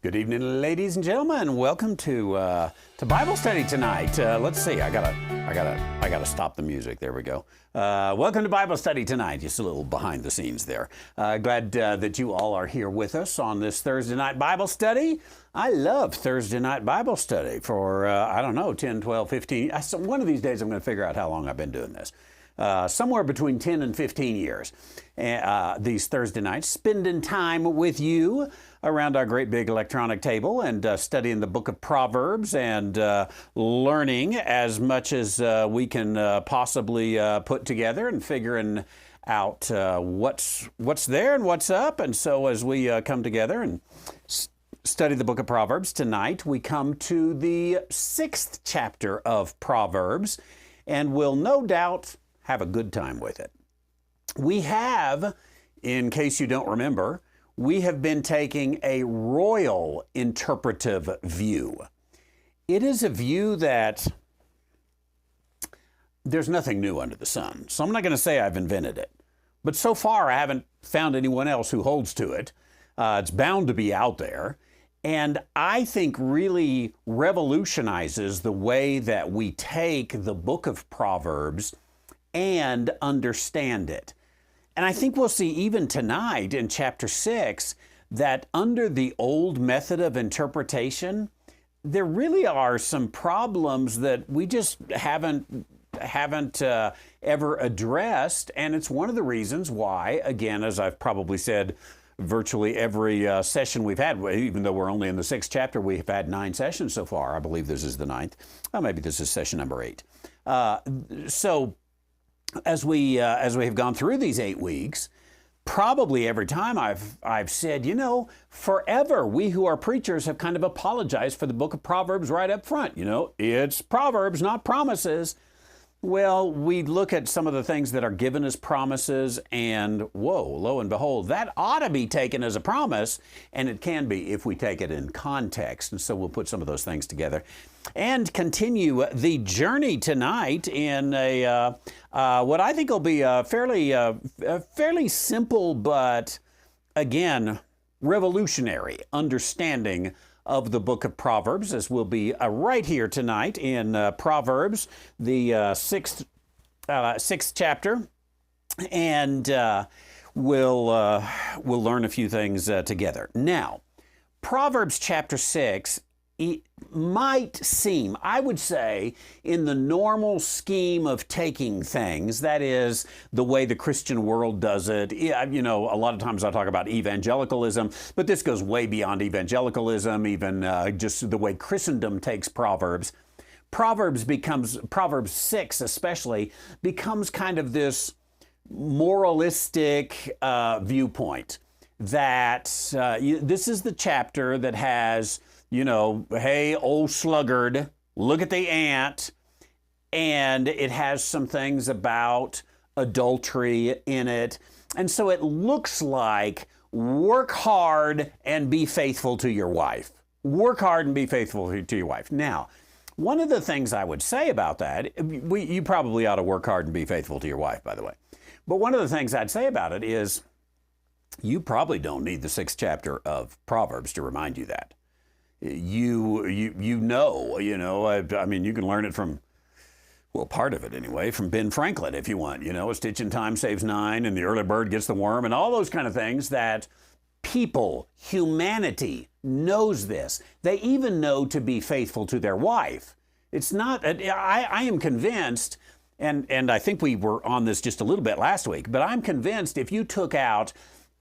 Good evening, ladies and gentlemen. Welcome to Bible study tonight. Let's see. I gotta stop the music. There we go. Welcome to Bible study tonight. Just a little behind the scenes there. Glad that you all are here with us on this Thursday night Bible study. I love Thursday night Bible study for, 10, 12, 15. One of these days I'm going to figure out how long I've been doing this. Somewhere between 10 and 15 years. These Thursday nights, spending time with you around our great big electronic table and studying the book of Proverbs and learning as much as we can possibly put together and figuring out what's there and what's up. And so as we come together and study the book of Proverbs tonight, we come to the 6th chapter of Proverbs and will no doubt have a good time with it. We have, in case you don't remember, we have been taking a royal interpretive view. It is a view that there's nothing new under the sun. So I'm not going to say I've invented it. But so far, I haven't found anyone else who holds to it. It's bound to be out there. And I think really revolutionizes the way that we take the book of Proverbs and understand it. And I think we'll see even tonight in chapter 6 that under the old method of interpretation, there really are some problems that we just haven't ever addressed. And it's one of the reasons why, again, as I've probably said, virtually every session we've had, even though we're only in the 6th chapter, we've had 9 sessions so far. I believe this is the 9th. Maybe this is session number 8. So as we have gone through these 8 weeks, probably every time I've said, forever we who are preachers have kind of apologized for the book of Proverbs right up front. It's Proverbs, not promises. Well, we look at some of the things that are given as promises and whoa, lo and behold, that ought to be taken as a promise, and it can be if we take it in context. And so we'll put some of those things together and continue the journey tonight in a what I think will be a fairly simple but, again, revolutionary understanding of the book of Proverbs, as we'll be right here tonight in Proverbs, the 6th chapter, and we'll learn a few things together. Now, Proverbs chapter 6 might seem, I would say, in the normal scheme of taking things, that is the way the Christian world does it. A lot of times I talk about evangelicalism, but this goes way beyond evangelicalism, even just the way Christendom takes Proverbs. Proverbs 6 especially, becomes kind of this moralistic viewpoint that this is the chapter that has, hey, old sluggard, look at the ant. And it has some things about adultery in it. And so it looks like work hard and be faithful to your wife. Work hard and be faithful to your wife. Now, one of the things I would say about that, you probably ought to work hard and be faithful to your wife, by the way. But one of the things I'd say about it is you probably don't need the 6th chapter of Proverbs to remind you that. You can learn it from, well, part of it anyway, from Ben Franklin if you want. A stitch in time saves 9 and the early bird gets the worm and all those kind of things that humanity knows this. They even know to be faithful to their wife. It's not, I am convinced, and I think we were on this just a little bit last week, but I'm convinced if you took out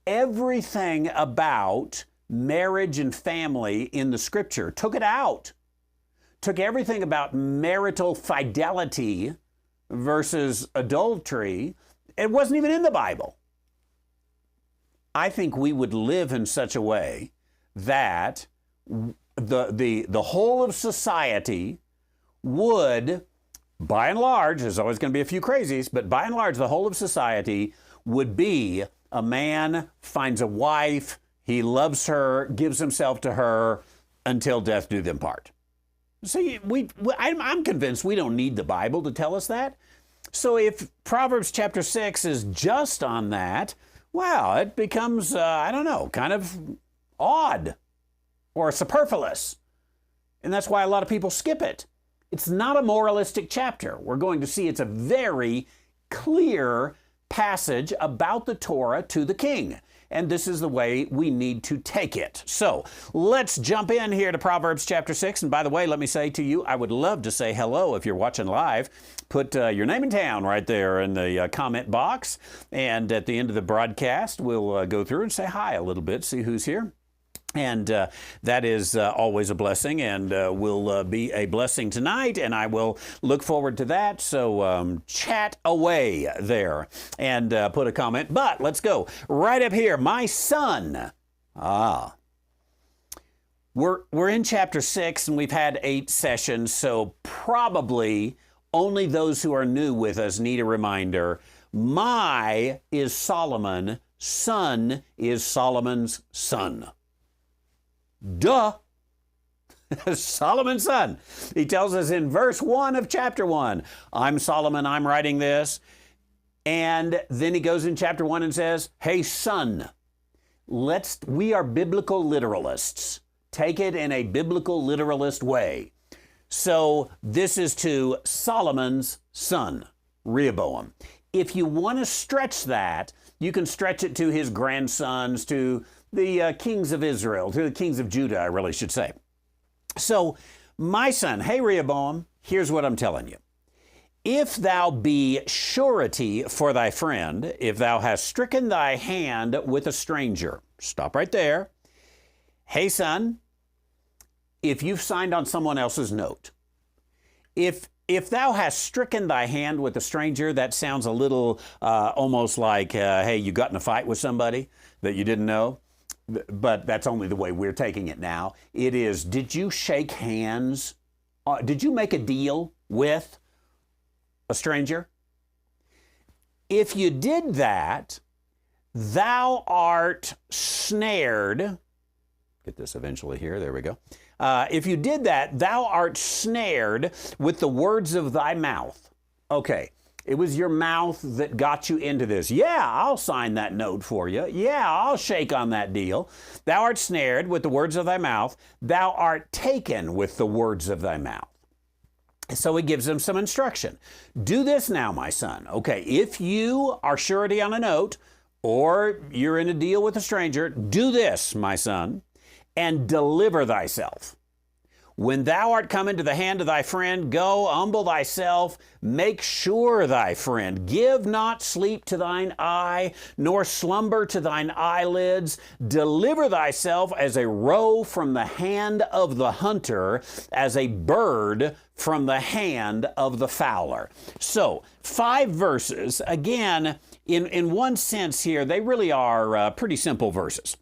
everything about marriage and family in the scripture, took it out, took everything about marital fidelity versus adultery, it wasn't even in the Bible. I think we would live in such a way that the whole of society would, by and large, there's always going to be a few crazies, but by and large, the whole of society would be a man finds a wife, he loves her, gives himself to her until death do them part. See, I'm convinced we don't need the Bible to tell us that. So if Proverbs chapter 6 is just on that, wow, it becomes, kind of odd. or superfluous. And that's why a lot of people skip it. It's not a moralistic chapter. We're going to see it's a very clear passage about the Torah to the king. And this is the way we need to take it. So let's jump in here to Proverbs chapter 6. And by the way, let me say to you, I would love to say hello if you're watching live. Put your name and town right there in the comment box. And at the end of the broadcast, we'll go through and say hi a little bit, see who's here. And that is always a blessing, and will be a blessing tonight, and I will look forward to that. So chat away there and put a comment. But let's go right up here. My son. We're in chapter 6, and we've had 8 sessions, so probably only those who are new with us need a reminder. My is Solomon. Son is Solomon's son. Duh. Solomon's son. He tells us in verse 1 of chapter 1, I'm Solomon, I'm writing this. And then he goes in chapter 1 and says, hey, son, we are biblical literalists. Take it in a biblical literalist way. So this is to Solomon's son, Rehoboam. If you want to stretch that, you can stretch it to his grandsons, to the kings of Israel, to the kings of Judah, I really should say. So, my son, hey Rehoboam, here's what I'm telling you. If thou be surety for thy friend, if thou hast stricken thy hand with a stranger, stop right there. Hey son, if you've signed on someone else's note, if thou hast stricken thy hand with a stranger, that sounds a little almost like, hey, you got in a fight with somebody that you didn't know. But that's only the way we're taking it now. It is, did you shake hands? Did you make a deal with a stranger? If you did that, thou art snared. Get this eventually here. There we go. If you did that, thou art snared with the words of thy mouth. Okay. It was your mouth that got you into this. Yeah, I'll sign that note for you. Yeah, I'll shake on that deal. Thou art snared with the words of thy mouth. Thou art taken with the words of thy mouth. So he gives them some instruction. Do this now, my son. Okay, if you are surety on a note or you're in a deal with a stranger, do this, my son, and deliver thyself. When thou art come into the hand of thy friend, go, humble thyself, make sure thy friend. Give not sleep to thine eye, nor slumber to thine eyelids. Deliver thyself as a roe from the hand of the hunter, as a bird from the hand of the fowler. So, 5 verses. Again, in one sense here, they really are pretty simple verses.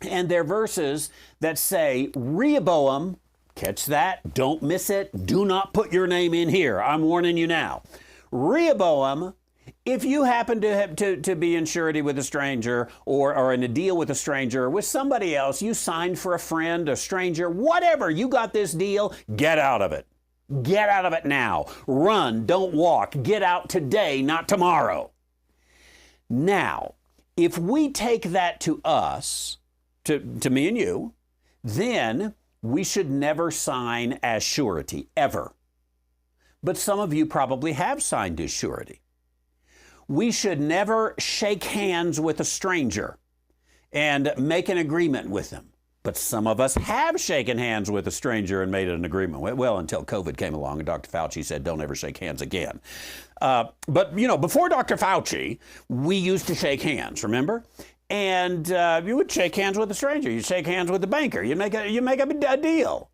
And they're verses that say, Rehoboam, catch that, don't miss it, do not put your name in here, I'm warning you now. Rehoboam, if you happen to be in surety with a stranger or in a deal with a stranger or with somebody else, you signed for a friend, a stranger, whatever, you got this deal, get out of it. Get out of it now. Run, don't walk. Get out today, not tomorrow. Now, if we take that to us, to me and you, then we should never sign as surety, ever. But some of you probably have signed as surety. We should never shake hands with a stranger and make an agreement with them. But some of us have shaken hands with a stranger and made an agreement with, well, until COVID came along and Dr. Fauci said, don't ever shake hands again. But, before Dr. Fauci, we used to shake hands, remember? And you would shake hands with a stranger. You'd shake hands with the banker. You make a deal.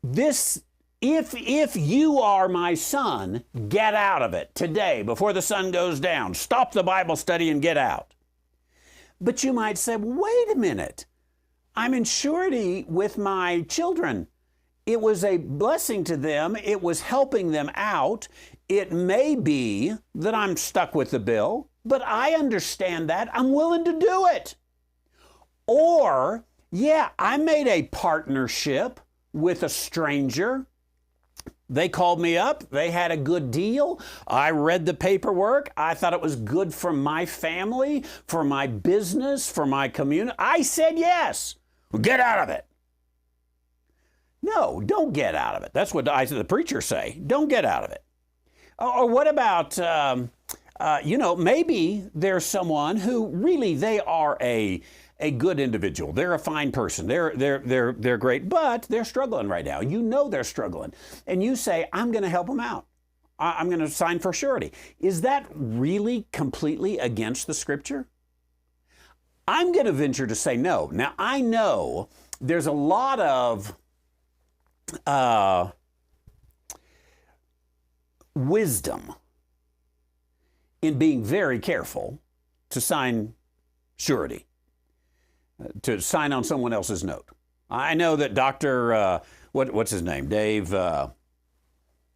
This, if you are my son, get out of it today before the sun goes down. Stop the Bible study and get out. But you might say, wait a minute. I'm in surety with my children. It was a blessing to them. It was helping them out. It may be that I'm stuck with the bill, but I understand that. I'm willing to do it. Or, yeah, I made a partnership with a stranger. They called me up. They had a good deal. I read the paperwork. I thought it was good for my family, for my business, for my community. I said yes. Well, get out of it. No, don't get out of it. That's what the preachers say. Don't get out of it. Or what about, maybe there's someone who really they are a good individual. They're a fine person. They're great, but they're struggling right now. You know they're struggling, and you say, "I'm going to help them out. I'm going to sign for surety." Is that really completely against the Scripture? I'm going to venture to say no. Now I know there's a lot of wisdom in being very careful to sign surety, to sign on someone else's note. I know that Dr. What's his name? Dave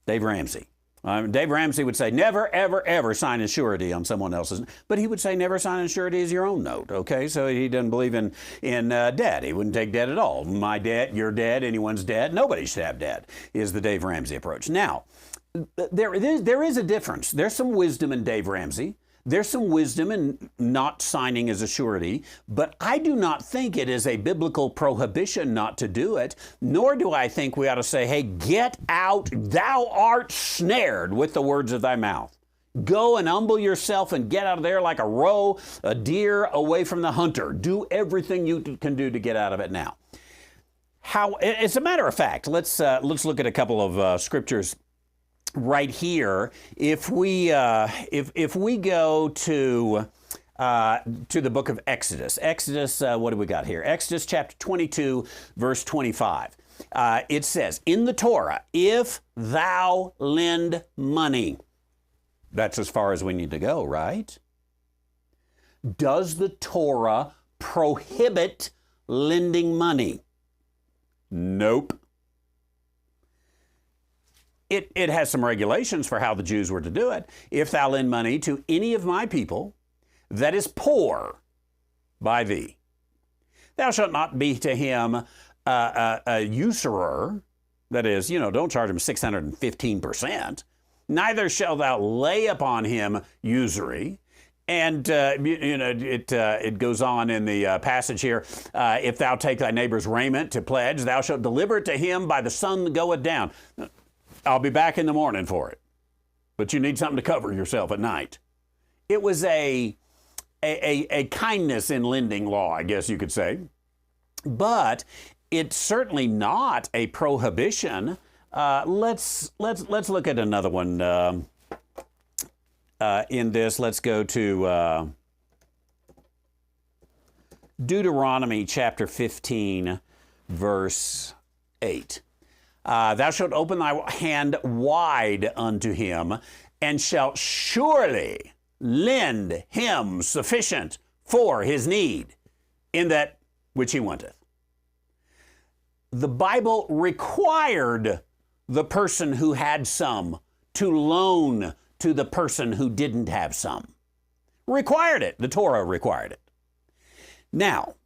Ramsey. Dave Ramsey would say, never, ever, ever sign a surety on someone else's. But he would say, never sign a surety as your own note. Okay, so he doesn't believe in debt. He wouldn't take debt at all. My debt, your debt, anyone's debt. Nobody should have debt. Is the Dave Ramsey approach. Now, there is a difference. There's some wisdom in Dave Ramsey. There's some wisdom in not signing as a surety, but I do not think it is a biblical prohibition not to do it, nor do I think we ought to say, hey, get out, thou art snared with the words of thy mouth. Go and humble yourself and get out of there like a deer away from the hunter. Do everything you can do to get out of it now. As a matter of fact, let's look at a couple of scriptures right here. If we go to the book of Exodus, what do we got here? Exodus chapter 22, verse 25. It says, in the Torah, if thou lend money. That's as far as we need to go, right? Does the Torah prohibit lending money? Nope. It has some regulations for how the Jews were to do it. If thou lend money to any of my people that is poor by thee, thou shalt not be to him a usurer. That is, don't charge him 615%. Neither shalt thou lay upon him usury. And, it goes on in the passage here. If thou take thy neighbor's raiment to pledge, thou shalt deliver it to him by the sun that goeth down. I'll be back in the morning for it. But you need something to cover yourself at night. It was a kindness in lending law, I guess you could say. But it's certainly not a prohibition. Let's look at another one in this. Let's go to Deuteronomy chapter 15, verse 8. Thou shalt open thy hand wide unto him, and shalt surely lend him sufficient for his need in that which he wanteth. The Bible required the person who had some to loan to the person who didn't have some. Required it. The Torah required it. Now,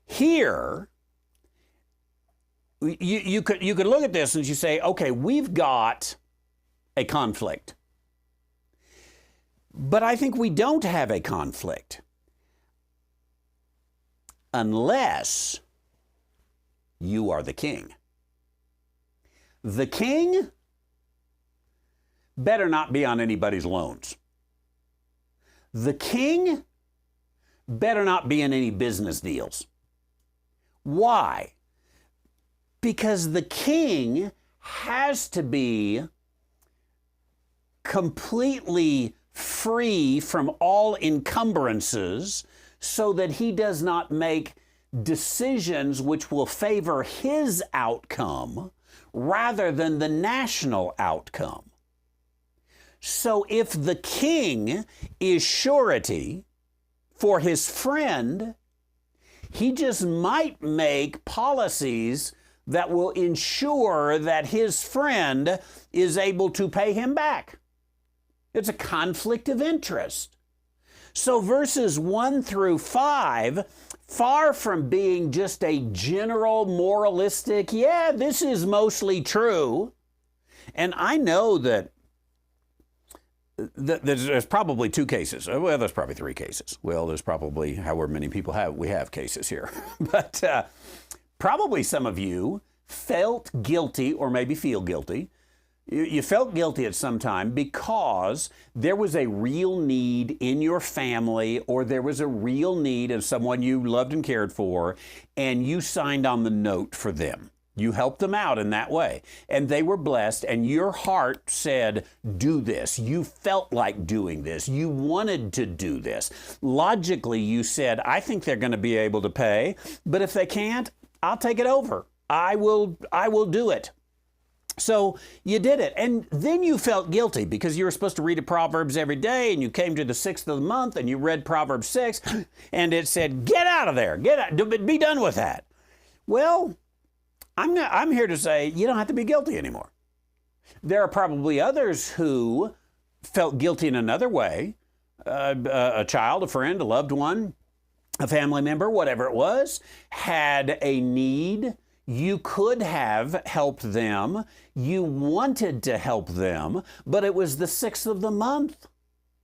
here, you could look at this and you say, okay, we've got a conflict. But I think we don't have a conflict unless you are the king. The king better not be on anybody's loans. The king better not be in any business deals. Why? Because the king has to be completely free from all encumbrances so that he does not make decisions which will favor his outcome rather than the national outcome. So if the king is surety for his friend, he just might make policies that will ensure that his friend is able to pay him back. It's a conflict of interest. So verses 1 through 5, far from being just a general moralistic, yeah, this is mostly true. And I know that there's probably two cases. Well, there's probably three cases. Well, there's probably however many people we have cases here. But probably some of you felt guilty or maybe feel guilty. You felt guilty at some time because there was a real need in your family, or there was a real need of someone you loved and cared for, and you signed on the note for them. You helped them out in that way, and they were blessed, and your heart said, do this. You felt like doing this. You wanted to do this. Logically, you said, I think they're going to be able to pay, but if they can't, I'll take it over. I will do it. So you did it. And then you felt guilty because you were supposed to read a Proverbs every day, and you came to the 6th of the month and you read Proverbs 6 and it said, get out of there, get out, be done with that. Well, I'm here to say you don't have to be guilty anymore. There are probably others who felt guilty in another way. A child, a friend, a loved one, a family member, whatever it was, had a need. You could have helped them. You wanted to help them, but it was the 6th of the month.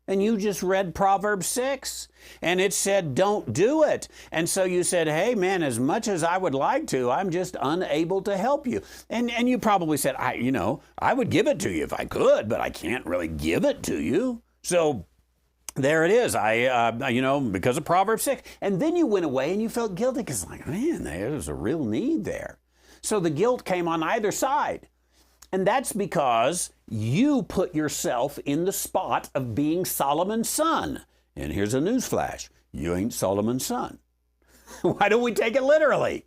And you just read Proverbs 6, and it said, don't do it. And so you said, hey, man, as much as I would like to, I'm just unable to help you. And you probably said, I would give it to you if I could, but I can't really give it to you. So there it is. Because of Proverbs 6. And then you went away and you felt guilty because, man, there's a real need there. So the guilt came on either side. And that's because you put yourself in the spot of being Solomon's son. And here's a newsflash. You ain't Solomon's son. Why don't we take it literally?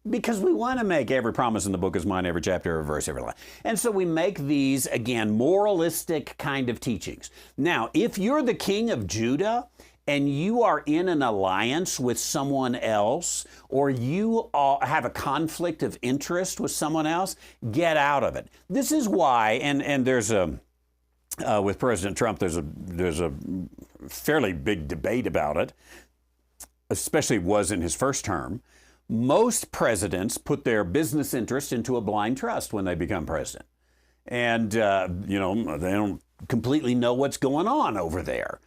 Because we want to make every promise in the book is mine, every chapter, every verse, every line. And so we make these, again, moralistic kind of teachings. Now, if you're the king of Judah and you are in an alliance with someone else, or you have a conflict of interest with someone else, get out of it. This is why, and there's with President Trump, there's a fairly big debate about it, especially was in his first term. Most presidents put their business interest into a blind trust when they become president. And, they don't completely know what's going on over there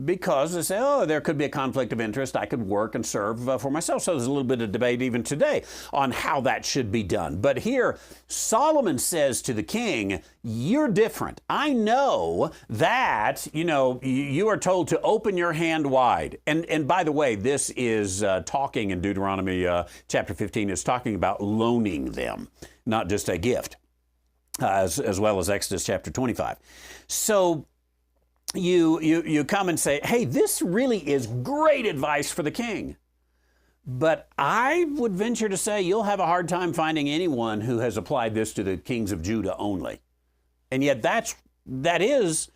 because they say, there could be a conflict of interest. I could work and serve for myself. So there's a little bit of debate even today on how that should be done. But here, Solomon says to the king, you're different. I know that, you are told to open your hand wide. And by the way, this is talking in Deuteronomy chapter 15, is talking about loaning them, not just a gift, as well as Exodus chapter 25. So you come and say, hey, this really is great advice for the king. But I would venture to say you'll have a hard time finding anyone who has applied this to the kings of Judah only. And yet that is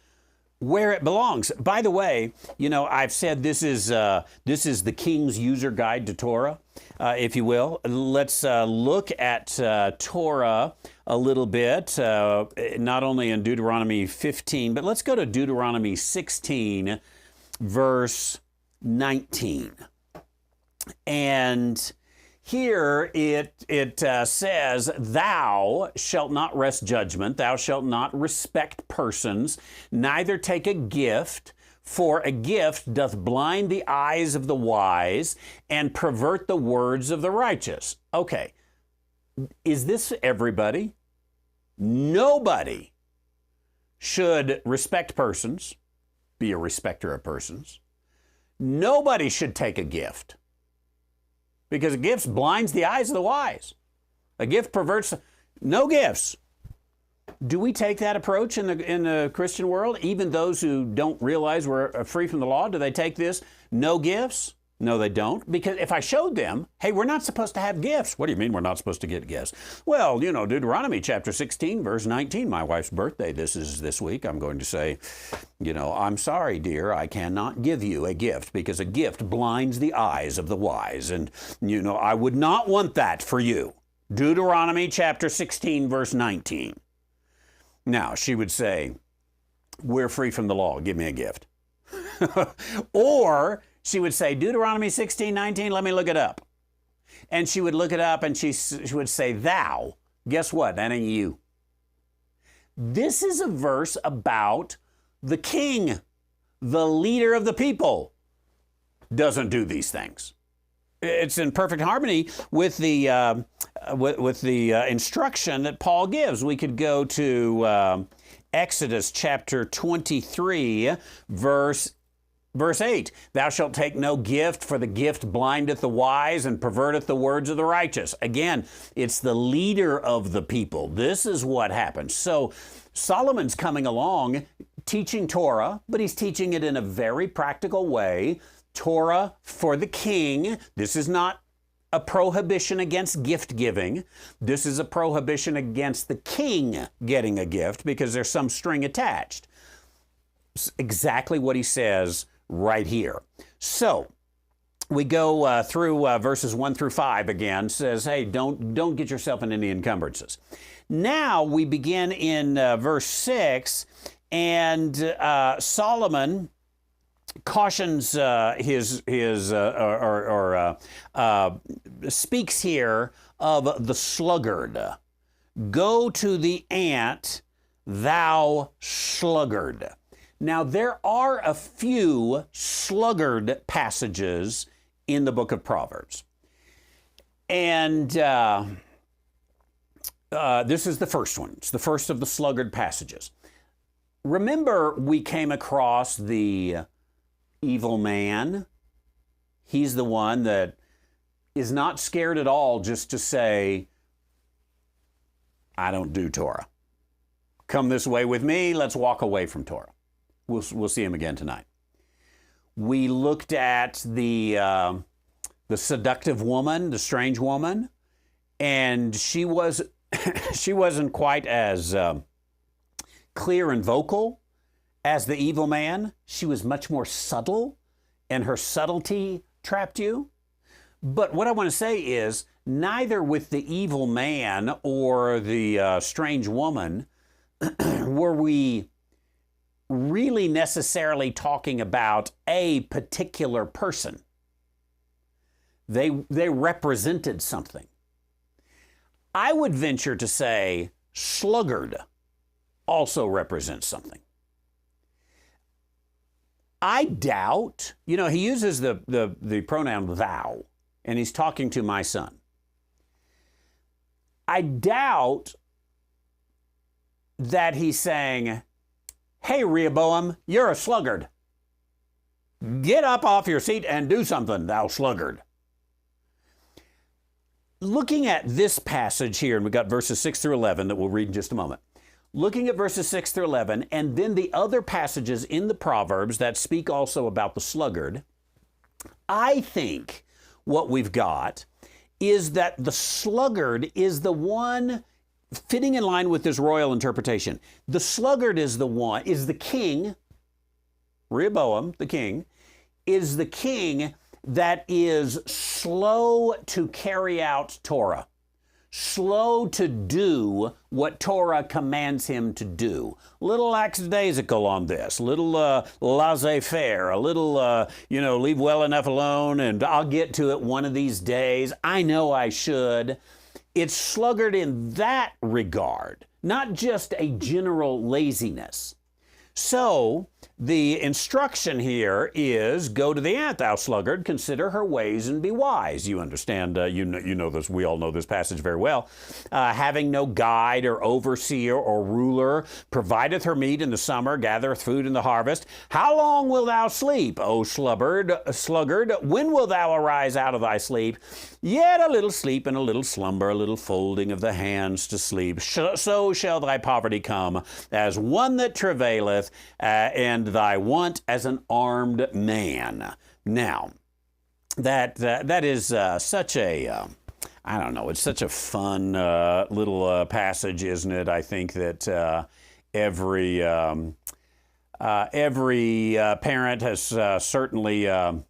where it belongs. By the way, I've said this is the King's User Guide to Torah, if you will. Let's look at Torah a little bit, not only in Deuteronomy 15, but let's go to Deuteronomy 16, verse 19. And here it says, thou shalt not wrest judgment, thou shalt not respect persons, neither take a gift, for a gift doth blind the eyes of the wise and pervert the words of the righteous. Okay, is this everybody? Nobody should respect persons, be a respecter of persons. Nobody should take a gift, because a gift blinds the eyes of the wise. A gift perverts. No gifts. Do we take that approach in the Christian world? Even those who don't realize we're free from the law, do they take this? No gifts? No, they don't. Because if I showed them, hey, we're not supposed to have gifts. What do you mean we're not supposed to get gifts? Well, Deuteronomy chapter 16, verse 19, my wife's birthday, this week. I'm going to say, I'm sorry, dear, I cannot give you a gift because a gift blinds the eyes of the wise. And, I would not want that for you. Deuteronomy chapter 16, verse 19. Now, she would say, we're free from the law. Give me a gift. Or she would say, Deuteronomy 16, 19, let me look it up. And she would look it up and she would say, thou. Guess what? That ain't you. This is a verse about the king, the leader of the people, doesn't do these things. it's in perfect harmony with the instruction that Paul gives. We could go to Exodus chapter 23, verse 8. Thou shalt take no gift, for the gift blindeth the wise and perverteth the words of the righteous. Again, it's the leader of the people. This is what happens. So Solomon's coming along teaching Torah, but he's teaching it in a very practical way. Torah for the king. This is not a prohibition against gift giving. This is a prohibition against the king getting a gift because there's some string attached. It's exactly what he says right here. So we go through verses 1 through 5 again. Says, hey, don't get yourself in any encumbrances. Now we begin in verse 6, and Solomon cautions speaks here of the sluggard. Go to the ant, thou sluggard. Now, there are a few sluggard passages in the book of Proverbs. And this is the first one. It's the first of the sluggard passages. Remember, we came across the evil man. He's the one that is not scared at all just to say, I don't do Torah. Come this way with me. Let's walk away from Torah. We'll see him again tonight. We looked at the seductive woman, the strange woman, and she wasn't quite as clear and vocal as the evil man. She was much more subtle, and her subtlety trapped you. But what I want to say is, neither with the evil man or the strange woman were we really necessarily talking about a particular person. They represented something. I would venture to say sluggard also represents something. I doubt, he uses the pronoun thou, and he's talking to my son. I doubt that he's saying, hey, Rehoboam, you're a sluggard. Get up off your seat and do something, thou sluggard. Looking at this passage here, and we've got verses 6 through 11 that we'll read in just a moment. Looking at verses 6 through 11, and then the other passages in the Proverbs that speak also about the sluggard, I think what we've got is that the sluggard is the one fitting in line with this royal interpretation. The sluggard is the king, Rehoboam, the king, is the king that is slow to carry out Torah, slow to do what Torah commands him to do. Little lackadaisical on this, little laissez-faire, a little, leave well enough alone, and I'll get to it one of these days. I know I should. It's sluggard in that regard, not just a general laziness. So the instruction here is, go to the ant, thou sluggard, consider her ways and be wise. You understand, you know this, we all know this passage very well. Having no guide or overseer or ruler, provideth her meat in the summer, gathereth food in the harvest. How long wilt thou sleep, O sluggard? When wilt thou arise out of thy sleep? Yet a little sleep and a little slumber, a little folding of the hands to sleep. So shall thy poverty come as one that travaileth, and thy want as an armed man. Now, that is such a, I don't know, it's such a fun little passage, isn't it? I think that every parent has certainly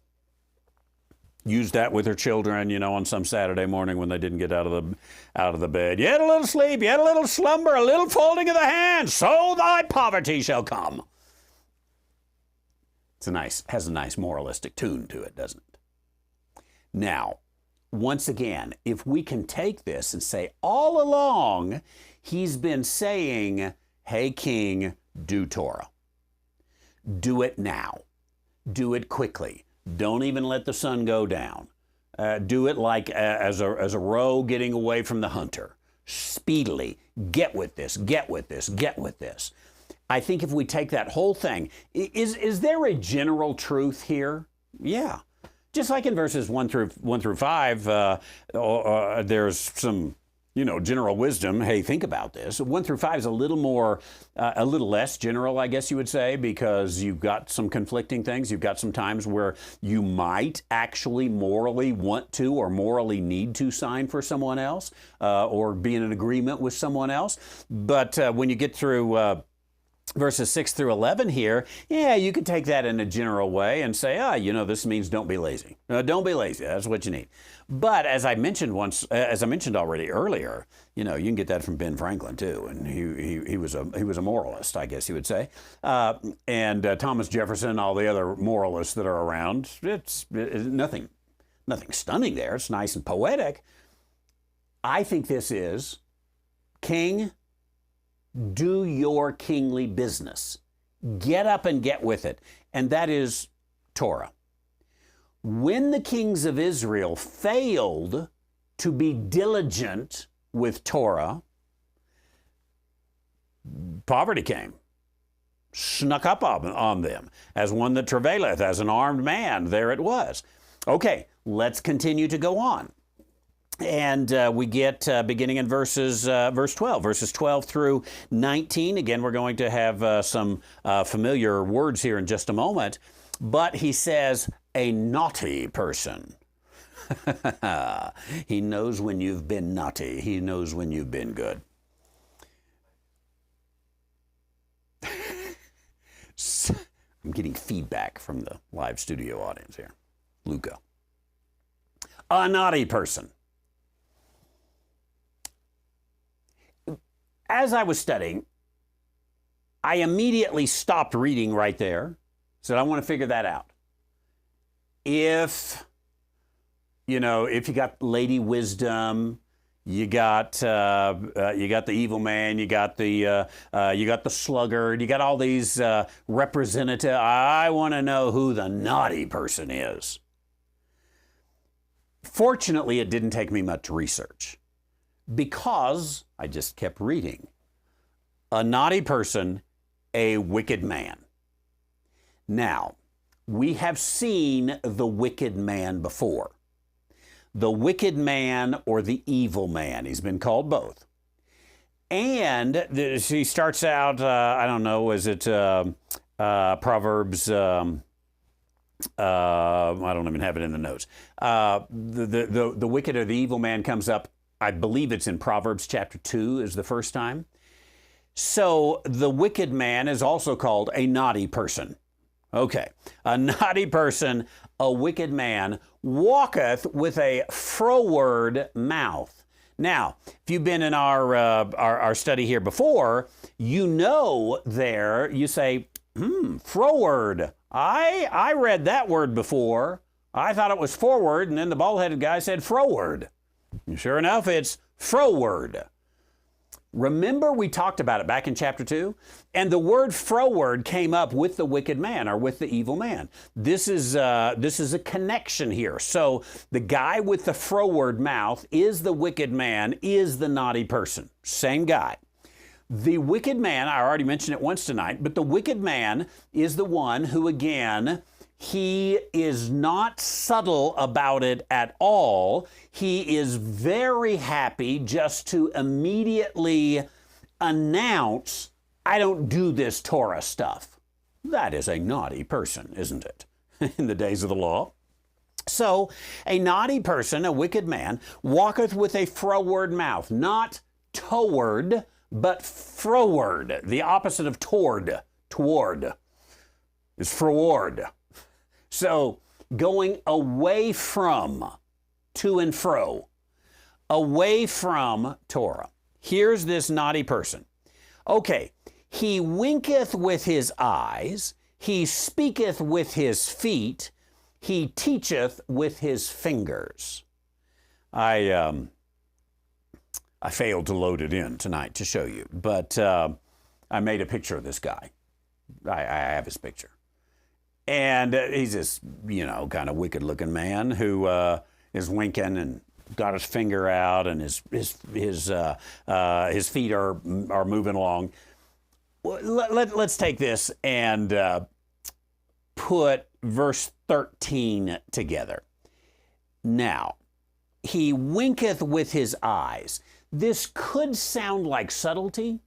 used that with her children, on some Saturday morning when they didn't get out of the bed. Yet a little sleep, yet a little slumber, a little folding of the hands, so thy poverty shall come. Has a nice moralistic tune to it, doesn't it? Now, once again, if we can take this and say, all along, he's been saying, hey, king, do Torah. Do it now. Do it quickly. Don't even let the sun go down. Do it like as a roe getting away from the hunter. Speedily, get with this, get with this, get with this. I think if we take that whole thing, is there a general truth here? Yeah. Just like in verses 1 through 5, there's some, general wisdom. Hey, think about this. 1 through 5 is a little less general, I guess you would say, because you've got some conflicting things. You've got some times where you might actually morally want to or morally need to sign for someone else or be in an agreement with someone else. But when you get through verses 6 through 11 here, yeah, you could take that in a general way and say, this means don't be lazy. Don't be lazy. That's what you need. But as I mentioned already earlier, you can get that from Ben Franklin too, and he was a moralist, I guess you would say, and Thomas Jefferson, all the other moralists that are around. It's nothing stunning there. It's nice and poetic. I think this is king. Do your kingly business. Get up and get with it. And that is Torah. When the kings of Israel failed to be diligent with Torah, poverty came, snuck up on them. As one that travaileth, as an armed man, there it was. Okay, let's continue to go on. And we get beginning in verse 12, verses 12 through 19. Again, we're going to have some familiar words here in just a moment. But he says, a naughty person. He knows when you've been naughty. He knows when you've been good. I'm getting feedback from the live studio audience here. Luca. A naughty person. As I was studying, I immediately stopped reading right there. Said, I want to figure that out. If you got Lady Wisdom, you got the evil man, you got the sluggard, you got all these representative. I want to know who the naughty person is. Fortunately, it didn't take me much research, because I just kept reading. A naughty person, a wicked man. Now, we have seen the wicked man before. The wicked man or the evil man. He's been called both. And he starts out, I don't know, is it Proverbs? I don't even have it in the notes. The wicked or the evil man comes up. I believe it's in Proverbs chapter 2 is the first time. So the wicked man is also called a naughty person. Okay, a naughty person, a wicked man, walketh with a froward mouth. Now, if you've been in our study here before, you say, froward. I read that word before. I thought it was forward, and then the bald-headed guy said froward. Sure enough, it's froward. Remember we talked about it back in chapter 2? And the word froward came up with the wicked man or with the evil man. This is a connection here. So the guy with the froward mouth is the wicked man, is the naughty person. Same guy. The wicked man, I already mentioned it once tonight, but the wicked man is the one who, again, he is not subtle about it at all. He is very happy just to immediately announce, I don't do this Torah stuff. That is a naughty person, isn't it? In the days of the law. So, a naughty person, a wicked man, walketh with a froward mouth, not toward, but froward. The opposite of toward is froward. So, going away from, to and fro, away from Torah. Here's this naughty person. Okay, he winketh with his eyes, he speaketh with his feet, he teacheth with his fingers. I failed to load it in tonight to show you, but I made a picture of this guy. I have his picture. And he's this, kind of wicked-looking man who is winking and got his finger out, and his feet are moving along. Let's take this and put verse 13 together. Now, he winketh with his eyes. This could sound like subtlety.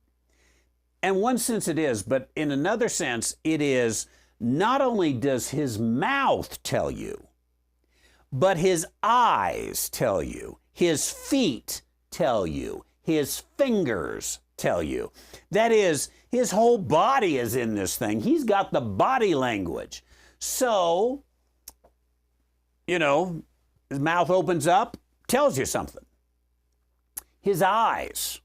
In one sense it is, but in another sense it is, not only does his mouth tell you, but his eyes tell you, his feet tell you, his fingers tell you. That is, his whole body is in this thing. He's got the body language. So, his mouth opens up, tells you something. His eyes,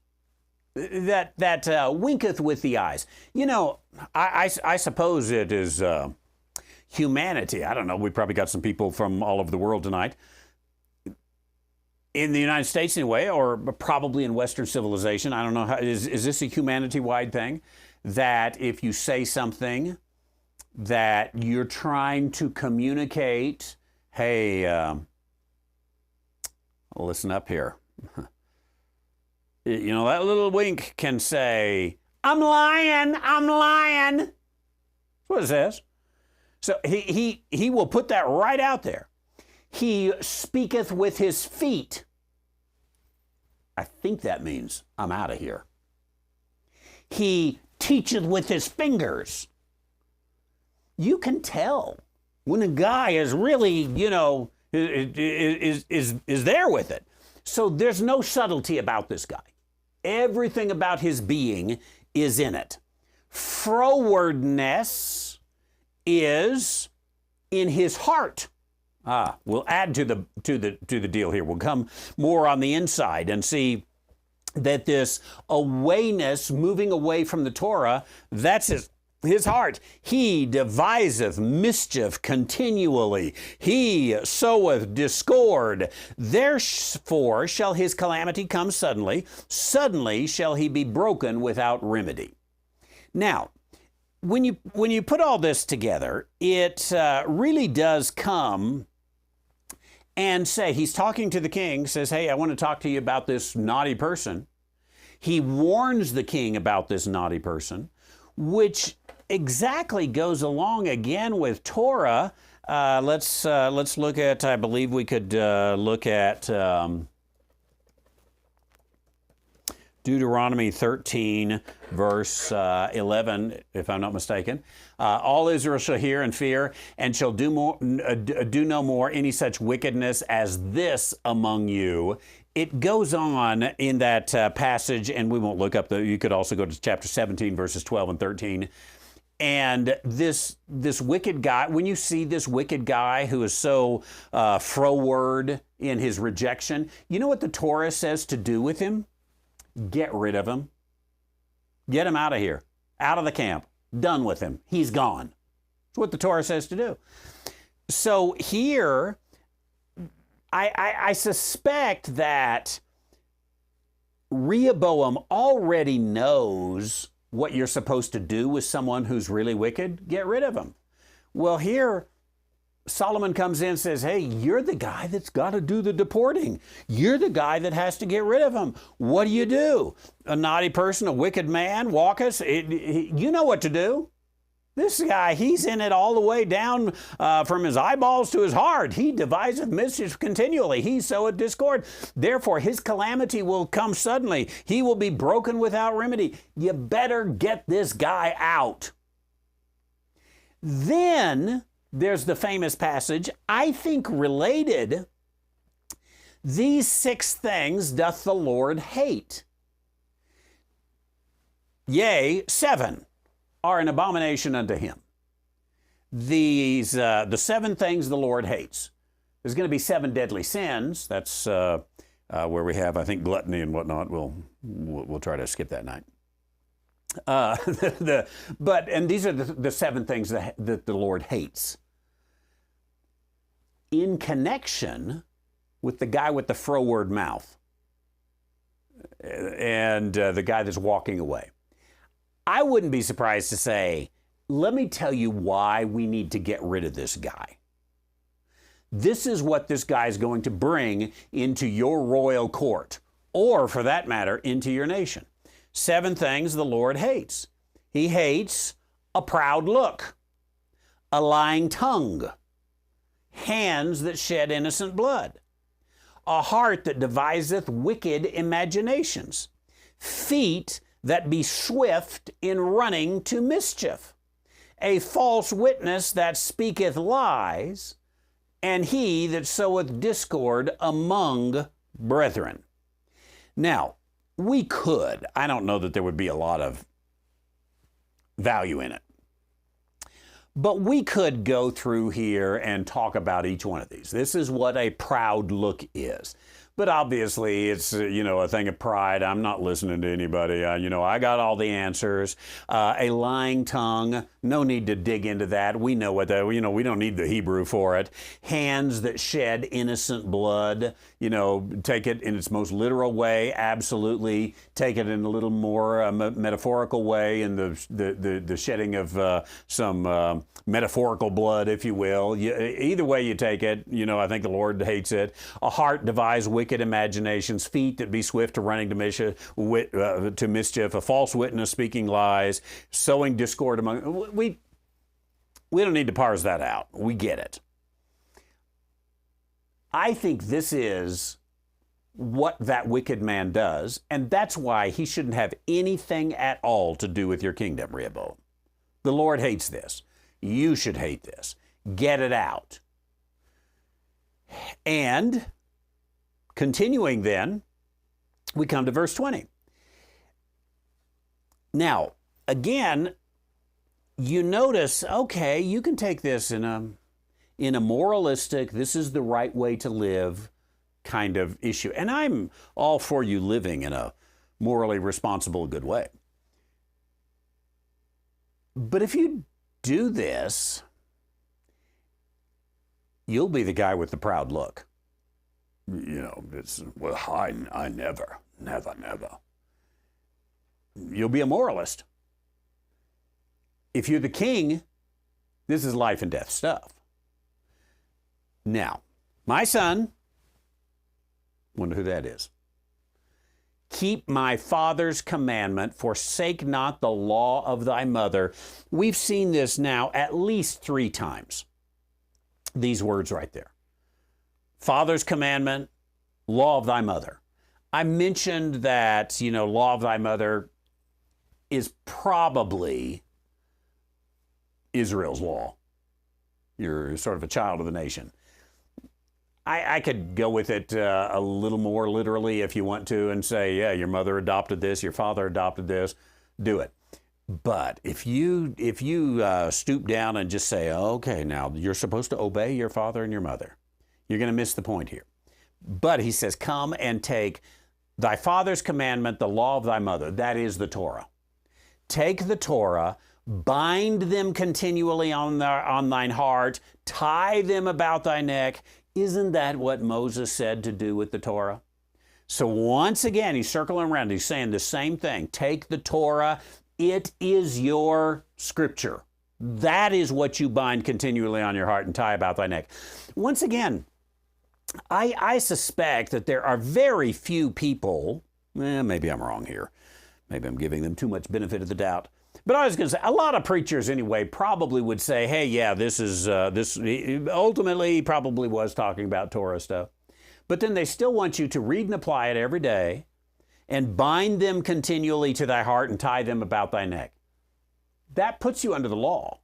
that winketh with the eyes. I suppose it is humanity. I don't know. We probably got some people from all over the world tonight. In the United States anyway, or probably in Western civilization. I don't know. Is this a humanity-wide thing? That if you say something that you're trying to communicate, hey, listen up here. That little wink can say, I'm lying. That's what it says. So he will put that right out there. He speaketh with his feet. I think that means I'm out of here. He teacheth with his fingers. You can tell when a guy is really, is there with it. So there's no subtlety about this guy. Everything about his being is in it. Frowardness is in his heart. We'll add to the deal here. We'll come more on the inside and see that this awayness, moving away from the Torah, that's his heart. He deviseth mischief continually. He soweth discord. Therefore shall his calamity come suddenly. Suddenly shall he be broken without remedy. Now, when you put all this together, it really does come and say, he's talking to the king, says, hey, I want to talk to you about this naughty person. He warns the king about this naughty person, which exactly goes along again with Torah. Let's look at, I believe we could look at Deuteronomy 13, verse 11, if I'm not mistaken. All Israel shall hear and fear, and shall do no more any such wickedness as this among you. It goes on in that passage, and we won't look up you could also go to chapter 17, verses 12 and 13. And this wicked guy, when you see this wicked guy who is so froward in his rejection, you know what the Torah says to do with him? Get rid of him. Get him out of here. Out of the camp. Done with him. He's gone. That's what the Torah says to do. So here, I suspect that Rehoboam already knows what you're supposed to do with someone who's really wicked. Get rid of him. Well, here, Solomon comes in and says, hey, you're the guy that's got to do the deporting. You're the guy that has to get rid of him. What do? A naughty person, a wicked man, walketh? You know what to do. This guy, he's in it all the way down from his eyeballs to his heart. He deviseth mischief continually. He soweth discord. Therefore, his calamity will come suddenly. He will be broken without remedy. You better get this guy out. Then there's the famous passage, I think related, these 6 things doth the Lord hate. Yea, 7 are an abomination unto him. These, the 7 things the Lord hates. There's going to be 7 deadly sins. That's where we have, I think, gluttony and whatnot. We'll try to skip that night. And these are the 7 things that the Lord hates. In connection with the guy with the froward mouth and the guy that's walking away. I wouldn't be surprised to say, let me tell you why we need to get rid of this guy. This is what this guy is going to bring into your royal court, or for that matter, into your nation. 7 things the Lord hates. He hates a proud look, a lying tongue, hands that shed innocent blood, a heart that deviseth wicked imaginations, feet that be swift in running to mischief, a false witness that speaketh lies, and he that soweth discord among brethren. Now, I don't know that there would be a lot of value in it, but we could go through here and talk about each one of these. This is what a proud look is. But obviously, it's, a thing of pride. I'm not listening to anybody. I got all the answers. A lying tongue, no need to dig into that. We know what that, we don't need the Hebrew for it. Hands that shed innocent blood, take it in its most literal way, absolutely. Take it in a little more metaphorical way, in the shedding of some metaphorical blood, if you will. Either way you take it, I think the Lord hates it. A heart devised wicked imaginations, feet that be swift to running to mischief, a false witness speaking lies, sowing discord among. We don't need to parse that out. We get it. I think this is what that wicked man does, and that's why he shouldn't have anything at all to do with your kingdom, Rehoboam. The Lord hates this. You should hate this. Get it out. And continuing then, we come to verse 20. Now, again, you notice, okay, you can take this in a moralistic, this is the right way to live kind of issue. And I'm all for you living in a morally responsible, good way. But if you do this, you'll be the guy with the proud look. I never. You'll be a moralist. If you're the king, this is life and death stuff. Now, my son, wonder who that is. Keep my father's commandment, forsake not the law of thy mother. We've seen this now at least 3 times. These words right there. Father's commandment, law of thy mother. I mentioned that, law of thy mother is probably Israel's law. You're sort of a child of the nation. I could go with it a little more literally if you want to and say, yeah, your mother adopted this, your father adopted this, do it. But if you stoop down and just say, okay, now you're supposed to obey your father and your mother, you're going to miss the point here. But he says, come and take thy father's commandment, the law of thy mother. That is the Torah. Take the Torah, bind them continually on thine heart, tie them about thy neck. Isn't that what Moses said to do with the Torah? So once again, he's circling around. He's saying the same thing. Take the Torah. It is your scripture. That is what you bind continually on your heart and tie about thy neck. Once again, I suspect that there are very few people, maybe I'm wrong here. Maybe I'm giving them too much benefit of the doubt. But I was going to say, a lot of preachers anyway probably would say, hey, yeah, this ultimately he probably was talking about Torah stuff. But then they still want you to read and apply it every day and bind them continually to thy heart and tie them about thy neck. That puts you under the law.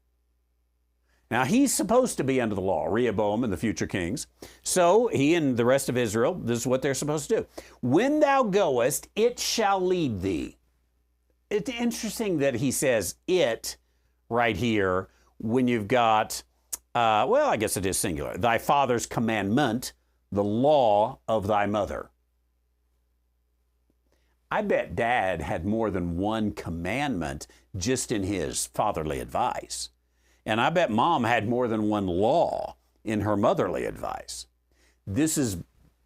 Now, he's supposed to be under the law, Rehoboam and the future kings. So he and the rest of Israel, this is what they're supposed to do. When thou goest, it shall lead thee. It's interesting that he says it right here when you've got, I guess it is singular, thy father's commandment, the law of thy mother. I bet Dad had more than one commandment just in his fatherly advice. And I bet Mom had more than one law in her motherly advice. This is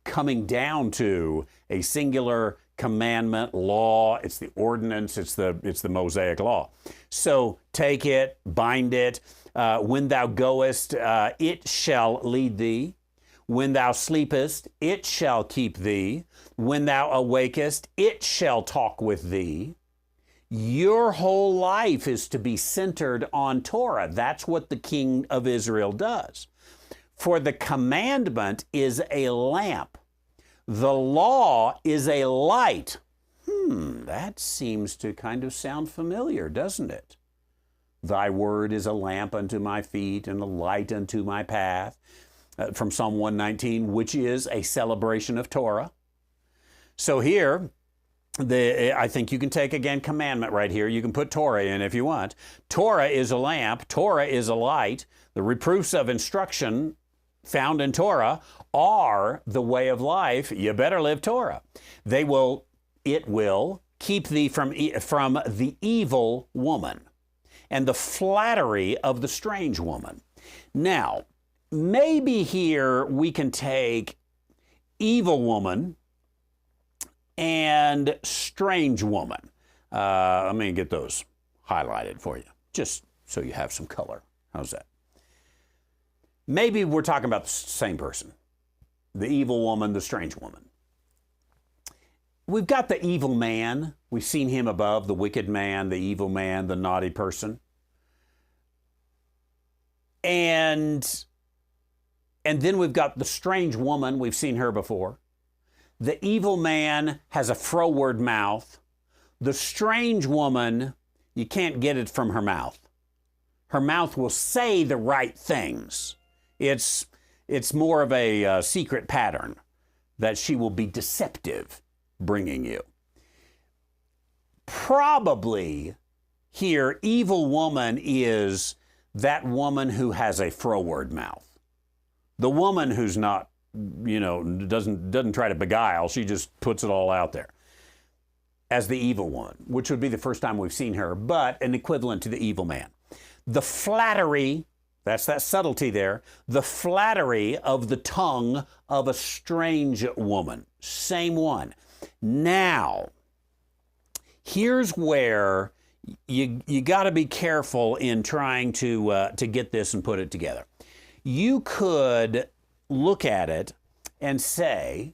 coming down to a singular commandment, law. It's the ordinance. It's the Mosaic law. So take it, bind it. When thou goest, it shall lead thee. When thou sleepest, it shall keep thee. When thou awakest, it shall talk with thee. Your whole life is to be centered on Torah. That's what the king of Israel does. For the commandment is a lamp. The law is a light. That seems to kind of sound familiar, doesn't it? Thy word is a lamp unto my feet and a light unto my path. From Psalm 119, which is a celebration of Torah. So here, I think you can take, again, commandment right here. You can put Torah in if you want. Torah is a lamp. Torah is a light. The reproofs of instruction found in Torah are the way of life. You better live Torah. It will keep thee from the evil woman and the flattery of the strange woman. Now, maybe here we can take evil woman and strange woman. Let me get those highlighted for you, just so you have some color. How's that? Maybe we're talking about the same person. The evil woman, the strange woman. We've got the evil man. We've seen him above, the wicked man, the evil man, the naughty person. And then we've got the strange woman. We've seen her before. The evil man has a froward mouth. The strange woman, you can't get it from her mouth. Her mouth will say the right things. It's more of a secret pattern that she will be deceptive, bringing you. Probably here, evil woman is that woman who has a froward mouth. The woman who's not, doesn't try to beguile, she just puts it all out there. As the evil woman, which would be the first time we've seen her, but an equivalent to the evil man. The flattery, that's that subtlety there, the flattery of the tongue of a strange woman. Same one. Now, here's where you got to be careful in trying to get this and put it together. You could look at it and say,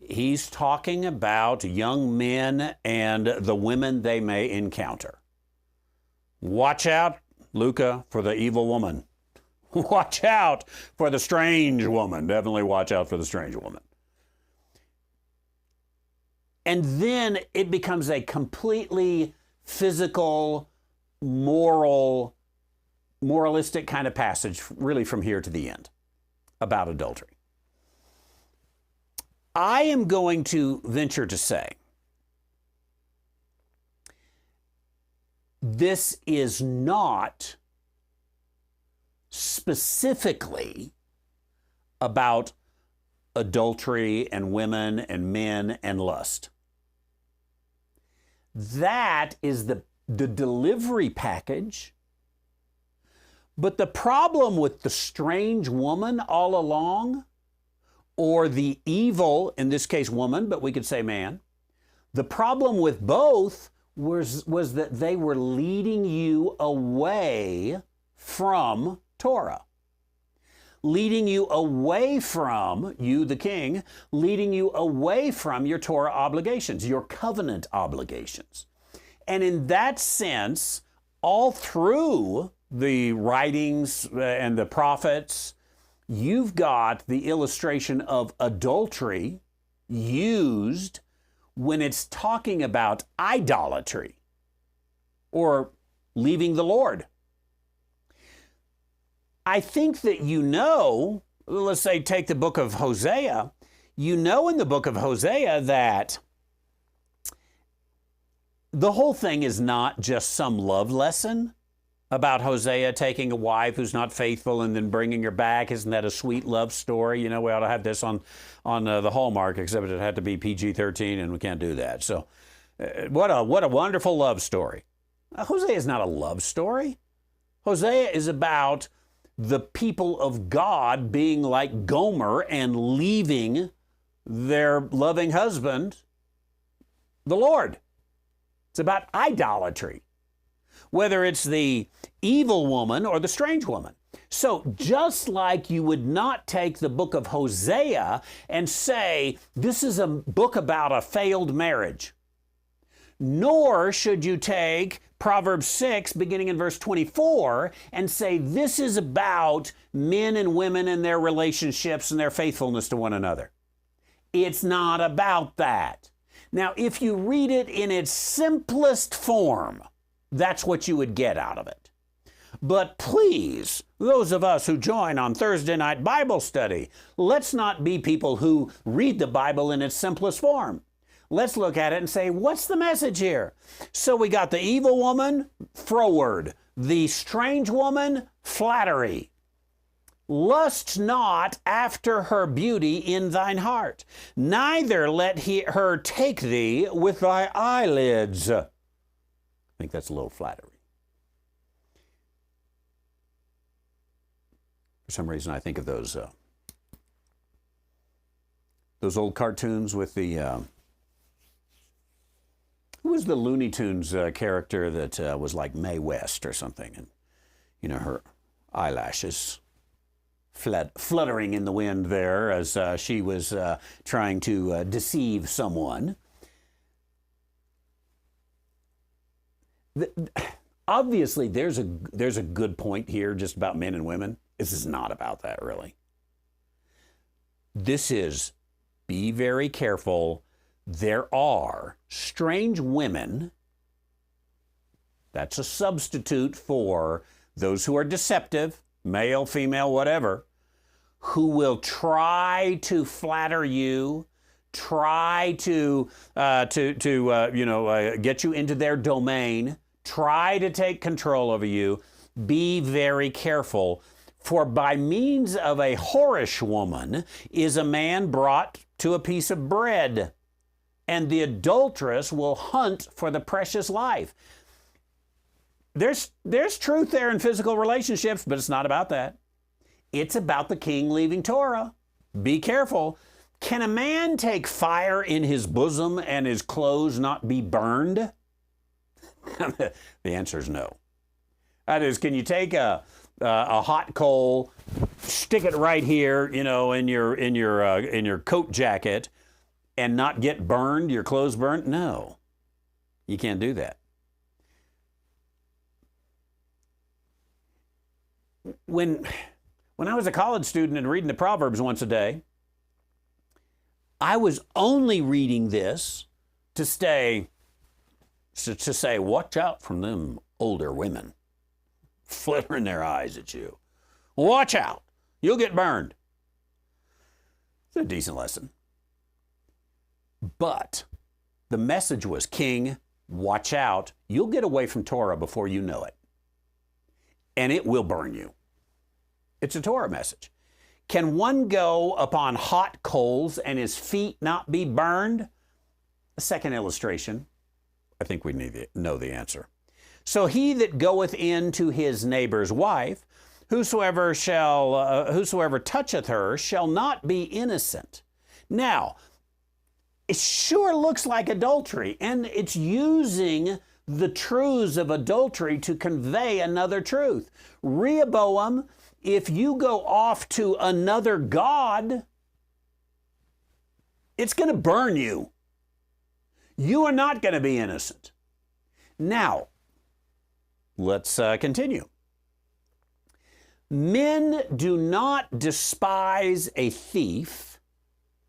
he's talking about young men and the women they may encounter. Watch out, Luca, for the evil woman. Watch out for the strange woman. Definitely watch out for the strange woman. And then it becomes a completely physical, moralistic kind of passage, really from here to the end, about adultery. I am going to venture to say this is not specifically about adultery and women and men and lust. That is the delivery package. But the problem with the strange woman all along, or the evil, in this case woman, but we could say man, the problem with both was that they were leading you away from Torah. Leading you away from, you the king, leading you away from your Torah obligations, your covenant obligations. And in that sense, all through the writings and the prophets, you've got the illustration of adultery used when it's talking about idolatry or leaving the Lord. I think that let's say take the book of Hosea, in the book of Hosea that the whole thing is not just some love lesson about Hosea taking a wife who's not faithful and then bringing her back. Isn't that a sweet love story? We ought to have this on the Hallmark, except it had to be PG-13, and we can't do that. So what a wonderful love story. Hosea is not a love story. Hosea is about the people of God being like Gomer and leaving their loving husband, the Lord. It's about idolatry, whether it's the evil woman or the strange woman. So just like you would not take the book of Hosea and say, this is a book about a failed marriage, nor should you take Proverbs 6, beginning in verse 24, and say, this is about men and women and their relationships and their faithfulness to one another. It's not about that. Now, if you read it in its simplest form, that's what you would get out of it. But please, those of us who join on Thursday night Bible study, let's not be people who read the Bible in its simplest form. Let's look at it and say, what's the message here? So we got the evil woman, froward. The strange woman, flattery. Lust not after her beauty in thine heart, neither let her take thee with thy eyelids. I think that's a little flattery. For some reason, I think of those old cartoons with the who was the Looney Tunes character that was like Mae West or something, and you know, her eyelashes fluttering in the wind there as she was trying to deceive someone. Obviously, there's a good point here just about men and women. This is not about that, really. This is, be very careful. There are strange women. That's a substitute for those who are deceptive, male, female, whatever, who will try to flatter you, try to get you into their domain, try to take control over you. Be very careful. For by means of a whorish woman is a man brought to a piece of bread, and the adulteress will hunt for the precious life. There's truth there in physical relationships, but it's not about that. It's about the king leaving Torah. Be careful. Can a man take fire in his bosom and his clothes not be burned? The answer is no. That is, can you take a hot coal, stick it right here, you know, in your coat jacket, and not get burned, your clothes burnt? No, you can't do that. When I was a college student and reading the Proverbs once a day, I was only reading this to say, watch out from them older women flittering their eyes at you. Watch out. You'll get burned. It's a decent lesson. But the message was, king, watch out. You'll get away from Torah before you know it. And it will burn you. It's a Torah message. Can one go upon hot coals and his feet not be burned? A second illustration. I think we need to know the answer. So he that goeth in to his neighbor's wife, whosoever toucheth her shall not be innocent. Now, it sure looks like adultery, and it's using the truths of adultery to convey another truth. Rehoboam, if you go off to another god, it's going to burn you. You are not going to be innocent. Now, let's continue. Men do not despise a thief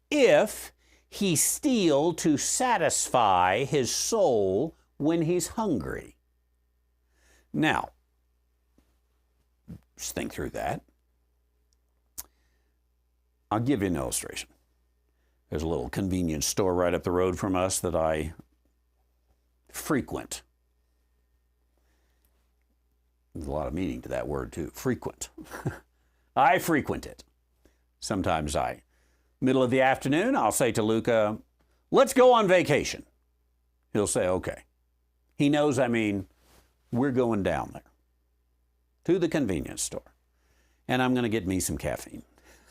if he steal to satisfy his soul when he's hungry. Now, just think through that. I'll give you an illustration. There's a little convenience store right up the road from us that I frequent. There's a lot of meaning to that word too, frequent. I frequent it. Sometimes middle of the afternoon, I'll say to Luca, let's go on vacation. He'll say, okay. He knows, we're going down there to the convenience store, and I'm going to get me some caffeine.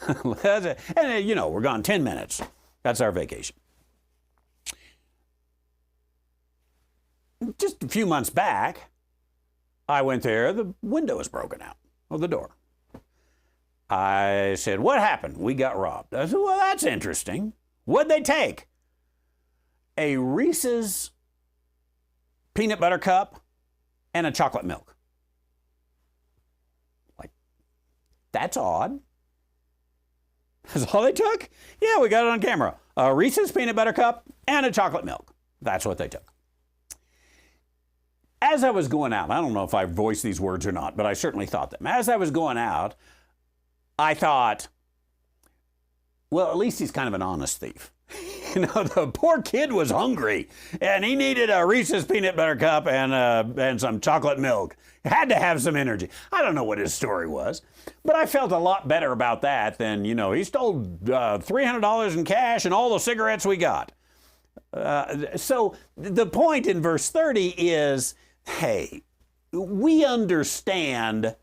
And, we're gone 10 minutes. That's our vacation. Just a few months back, I went there. The window was broken out of the door. I said, what happened? We got robbed. I said, well, that's interesting. What'd they take? A Reese's peanut butter cup and a chocolate milk. Like, that's odd. That's all they took? Yeah, we got it on camera. A Reese's peanut butter cup and a chocolate milk. That's what they took. As I was going out, I don't know if I voiced these words or not, but I certainly thought them. As I was going out, I thought, well, at least he's kind of an honest thief. You know, the poor kid was hungry, and he needed a Reese's peanut butter cup and some chocolate milk. He had to have some energy. I don't know what his story was, but I felt a lot better about that than, you know, he stole $300 in cash and all the cigarettes we got. So the point in verse 30 is, hey, we understand.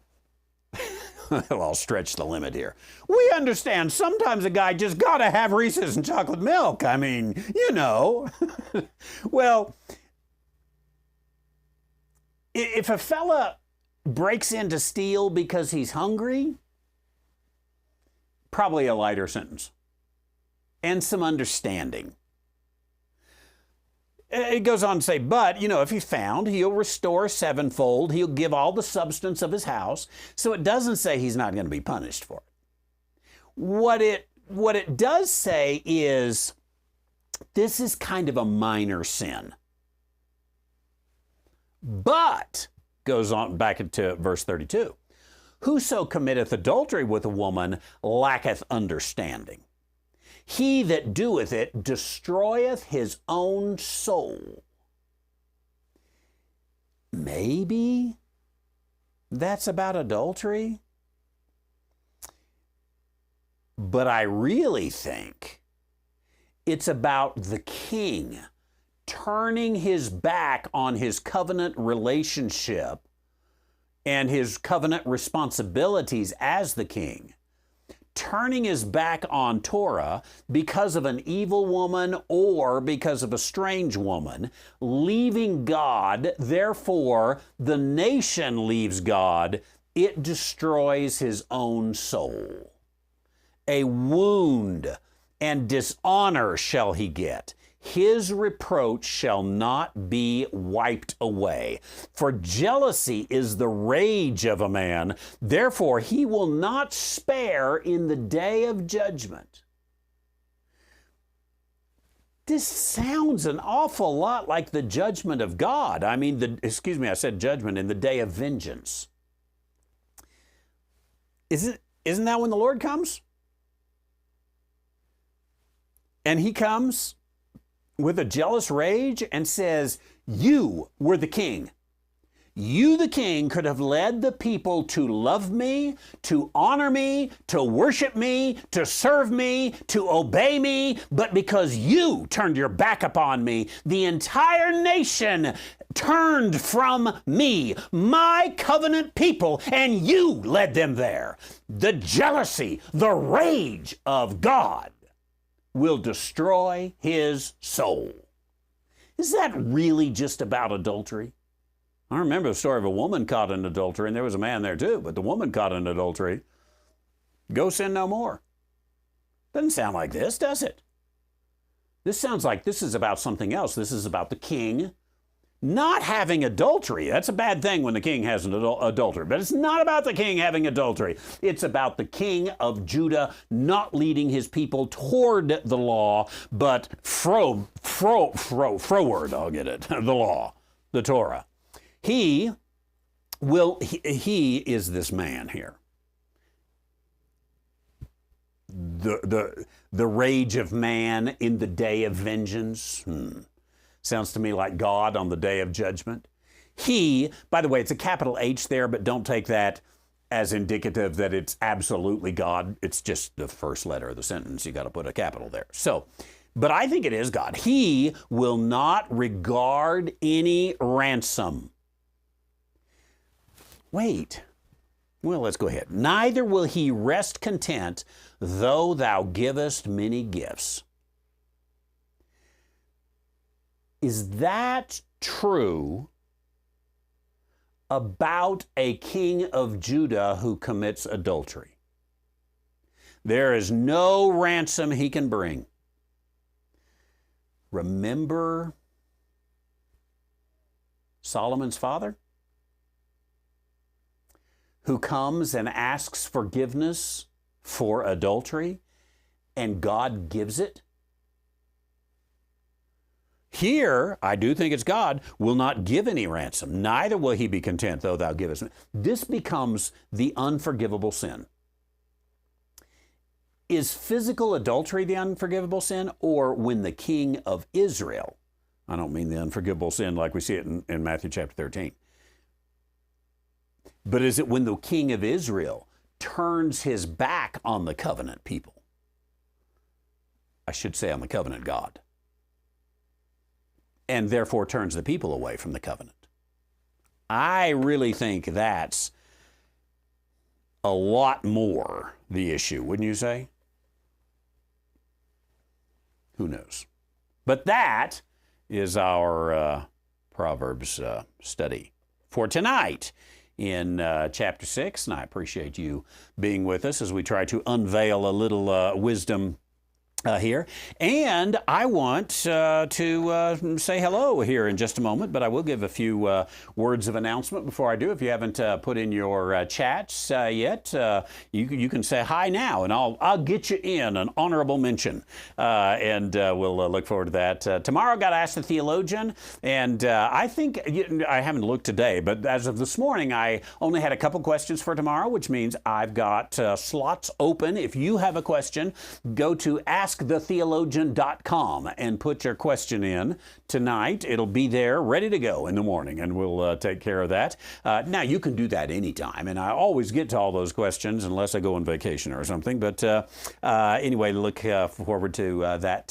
Well, I'll stretch the limit here. We understand sometimes a guy just got to have Reese's and chocolate milk. I mean, you know. Well, if a fella breaks in to steal because he's hungry, probably a lighter sentence and some understanding. It goes on to say, but, you know, if he's found, he'll restore sevenfold. He'll give all the substance of his house. So it doesn't say he's not going to be punished for it. What it does say is this is kind of a minor sin. But, goes on back into verse 32, whoso committeth adultery with a woman lacketh understanding. He that doeth it destroyeth his own soul. Maybe that's about adultery. But I really think it's about the king turning his back on his covenant relationship and his covenant responsibilities as the king, turning his back on Torah because of an evil woman or because of a strange woman, leaving God. Therefore, the nation leaves God. It destroys his own soul. A wound and dishonor shall he get. His reproach shall not be wiped away. For jealousy is the rage of a man. Therefore, he will not spare in the day of judgment. This sounds an awful lot like the judgment of God. I mean, I said judgment, in the day of vengeance. Isn't that when the Lord comes? And he comes with a jealous rage and says, you were the king. You, the king, could have led the people to love me, to honor me, to worship me, to serve me, to obey me, but because you turned your back upon me, the entire nation turned from me, my covenant people, and you led them there. The jealousy, the rage of God will destroy his soul. Is that really just about adultery? I remember the story of a woman caught in adultery, and there was a man there too, but the woman caught in adultery, go sin no more. Doesn't sound like this, does it? This sounds like this is about something else. This is about the king not having adultery. That's a bad thing when the king has an adultery, but it's not about the king having adultery. It's about the king of Judah not leading his people toward the law, but froward, I'll get it, the law, the Torah. He is this man here. The rage of man in the day of vengeance. Sounds to me like God on the day of judgment. He, by the way, it's a capital H there, but don't take that as indicative that it's absolutely God. It's just the first letter of the sentence. You got to put a capital there. So, but I think it is God. He will not regard any ransom. Wait. Well, let's go ahead. Neither will he rest content, though thou givest many gifts. Is that true about a king of Judah who commits adultery? There is no ransom he can bring. Remember Solomon's father, who comes and asks forgiveness for adultery, and God gives it? Here, I do think it's God, will not give any ransom, neither will he be content, though thou givest. This becomes the unforgivable sin. Is physical adultery the unforgivable sin, or when the king of Israel, I don't mean the unforgivable sin like we see it in Matthew chapter 13, but is it when the king of Israel turns his back on the covenant people? I should say on the covenant God, and therefore turns the people away from the covenant. I really think that's a lot more the issue, wouldn't you say? Who knows? But that is our Proverbs study for tonight in chapter 6. And I appreciate you being with us as we try to unveil a little wisdom here. And I want to say hello here in just a moment, but I will give a few words of announcement before I do. If you haven't put in your chats yet, you can say hi now, and I'll get you in an honorable mention, and we'll look forward to that. Tomorrow, got to ask the theologian, and I think, I haven't looked today, but as of this morning, I only had a couple questions for tomorrow, which means I've got slots open. If you have a question, go to askthetheologian.com and put your question in tonight. It'll be there ready to go in the morning, and we'll take care of that. Now, you can do that anytime, and I always get to all those questions unless I go on vacation or something. But anyway, look forward to that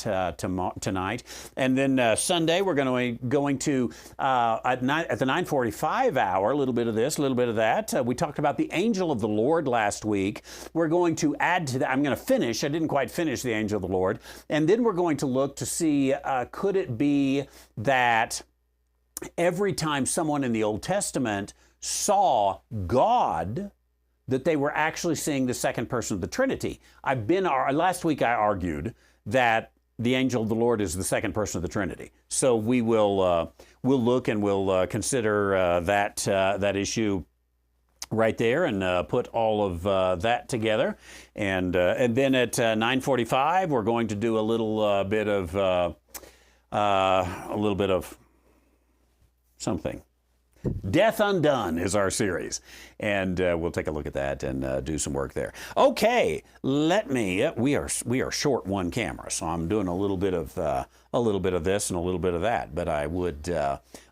tonight. And then Sunday, we're going to at the 9:45 hour, a little bit of this, a little bit of that. We talked about the angel of the Lord last week. We're going to add to that. I'm going to finish. I didn't quite finish the angel of the Lord. And then we're going to look to see, could it be that every time someone in the Old Testament saw God, that they were actually seeing the second person of the Trinity? Last week I argued that the angel of the Lord is the second person of the Trinity. So we'll look and we'll consider that issue right there, and put all of that together, and then at 9:45 we're going to do a little bit of something. Death Undone is our series, and we'll take a look at that and do some work there. Okay, we are short one camera, so I'm doing a little bit of this and a little bit of that, but I would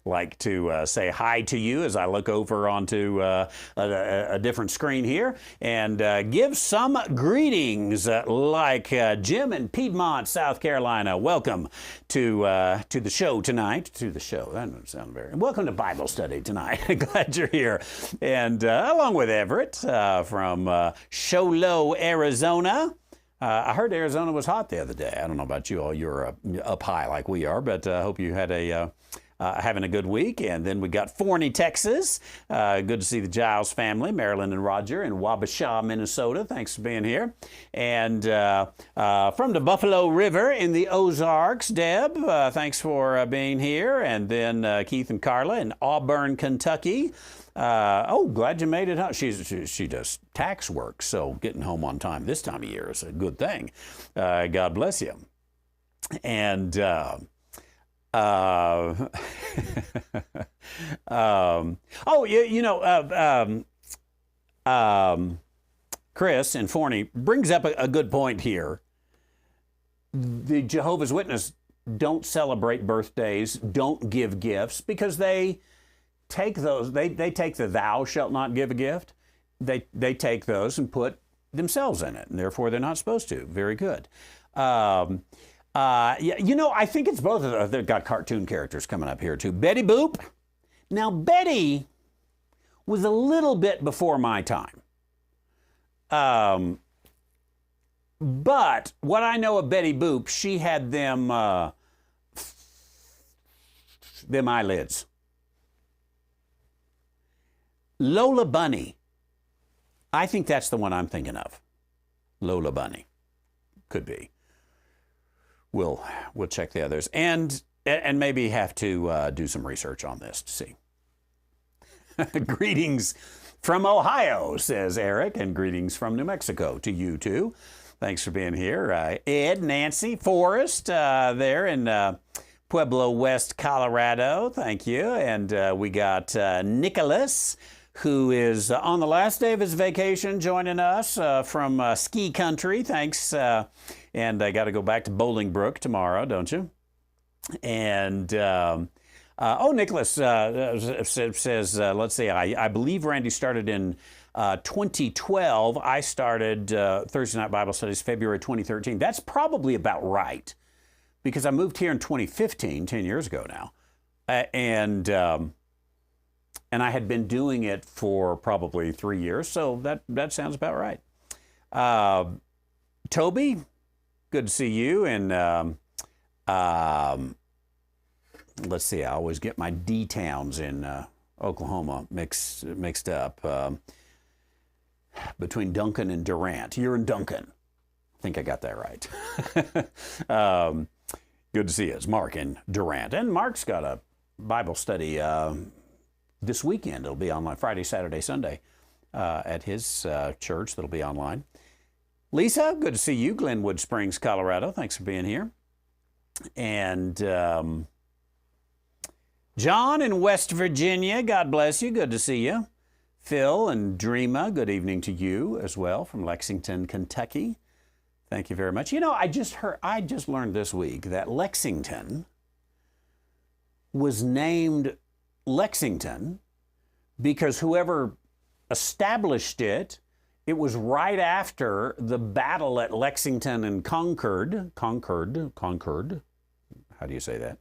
like to say hi to you as I look over onto a different screen here, and give some greetings, like Jim in Piedmont, South Carolina. Welcome to the show tonight. To the show, that doesn't sound very. Welcome to Bible study tonight. Glad you're here, and along with Everett from Show Arizona. I heard Arizona was hot the other day. I don't know about you all. You're up high like we are, but I hope you had having a good week. And then we got Forney, Texas. Good to see the Giles family, Marilyn and Roger in Wabasha, Minnesota. Thanks for being here. And from the Buffalo River in the Ozarks, Deb, thanks for being here. And then Keith and Carla in Auburn, Kentucky. Glad you made it home. She does tax work, so getting home on time this time of year is a good thing. God bless you. And Chris and Forney brings up a good point here. The Jehovah's Witnesses don't celebrate birthdays, don't give gifts, because they take those, they take the thou shalt not give a gift, they take those and put themselves in it, and therefore they're not supposed to. Very good. I think it's both of those. They've got cartoon characters coming up here too. Betty Boop. Now, Betty was a little bit before my time. But what I know of Betty Boop, she had them eyelids. Lola Bunny. I think that's the one I'm thinking of. Lola Bunny. Could be. We'll check the others and maybe have to do some research on this to see. Greetings from Ohio, says Eric, and greetings from New Mexico to you too. Thanks for being here. Ed, Nancy, Forrest there in Pueblo West, Colorado. Thank you. And we got Nicholas, who is on the last day of his vacation, joining us from ski country. Thanks. And I got to go back to Bolingbrook tomorrow, don't you? And Nicholas says, let's see, I believe Randy started in 2012. I started Thursday Night Bible Studies February 2013. That's probably about right, because I moved here in 2015, 10 years ago now. And I had been doing it for probably 3 years, so that sounds about right. Toby, good to see you. And let's see, I always get my D towns in Oklahoma mixed up between Duncan and Durant. You're in Duncan. I think I got that right. Good to see you. It's Mark in Durant. And Mark's got a Bible study this weekend. It'll be online Friday, Saturday, Sunday at his church. That'll be online. Lisa, good to see you. Glenwood Springs, Colorado. Thanks for being here. And John in West Virginia, God bless you. Good to see you. Phil and Dreama, good evening to you as well from Lexington, Kentucky. Thank you very much. You know, I just learned this week that Lexington was named Lexington because whoever established it, it was right after the battle at Lexington and Concord. How do you say that?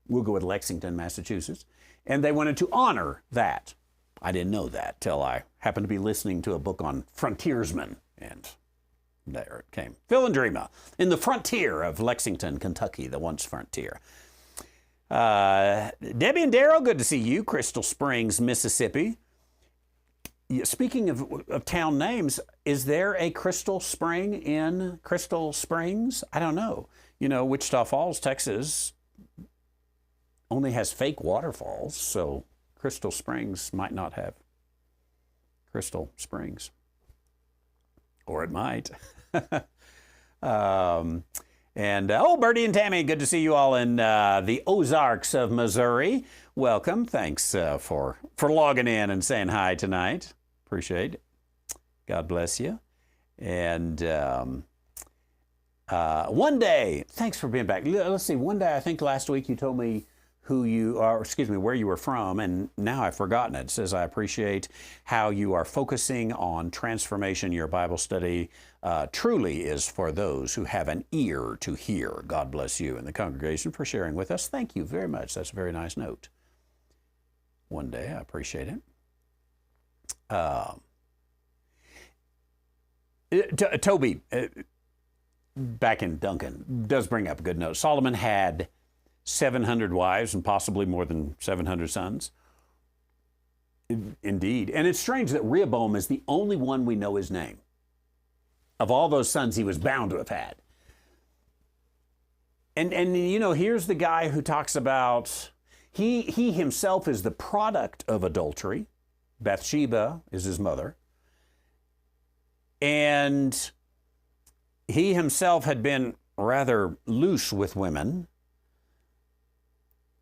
We'll go with Lexington, Massachusetts. And they wanted to honor that. I didn't know that till I happened to be listening to a book on frontiersmen. And there it came. Phil and Dreama in the frontier of Lexington, Kentucky, the once frontier. Debbie and Daryl, good to see you. Crystal Springs, Mississippi. Speaking of town names, is there a Crystal Spring in Crystal Springs? I don't know. You know, Wichita Falls, Texas only has fake waterfalls, so Crystal Springs might not have Crystal Springs. Or it might. Bertie and Tammy, good to see you all in the Ozarks of Missouri. Welcome. Thanks for logging in and saying hi tonight. Appreciate it. God bless you. And one day, thanks for being back. Let's see, one day, I think last week you told me who you are, where you were from, and now I've forgotten it. It says, I appreciate how you are focusing on transformation. Your Bible study truly is for those who have an ear to hear. God bless you and the congregation for sharing with us. Thank you very much. That's a very nice note. One day, I appreciate it. Toby, back in Duncan, does bring up a good note. Solomon had 700 wives and possibly more than 700 sons. Indeed. And it's strange that Rehoboam is the only one we know his name. Of all those sons he was bound to have had. And you know, here's the guy who talks about, he himself is the product of adultery. Bathsheba is his mother. And he himself had been rather loose with women.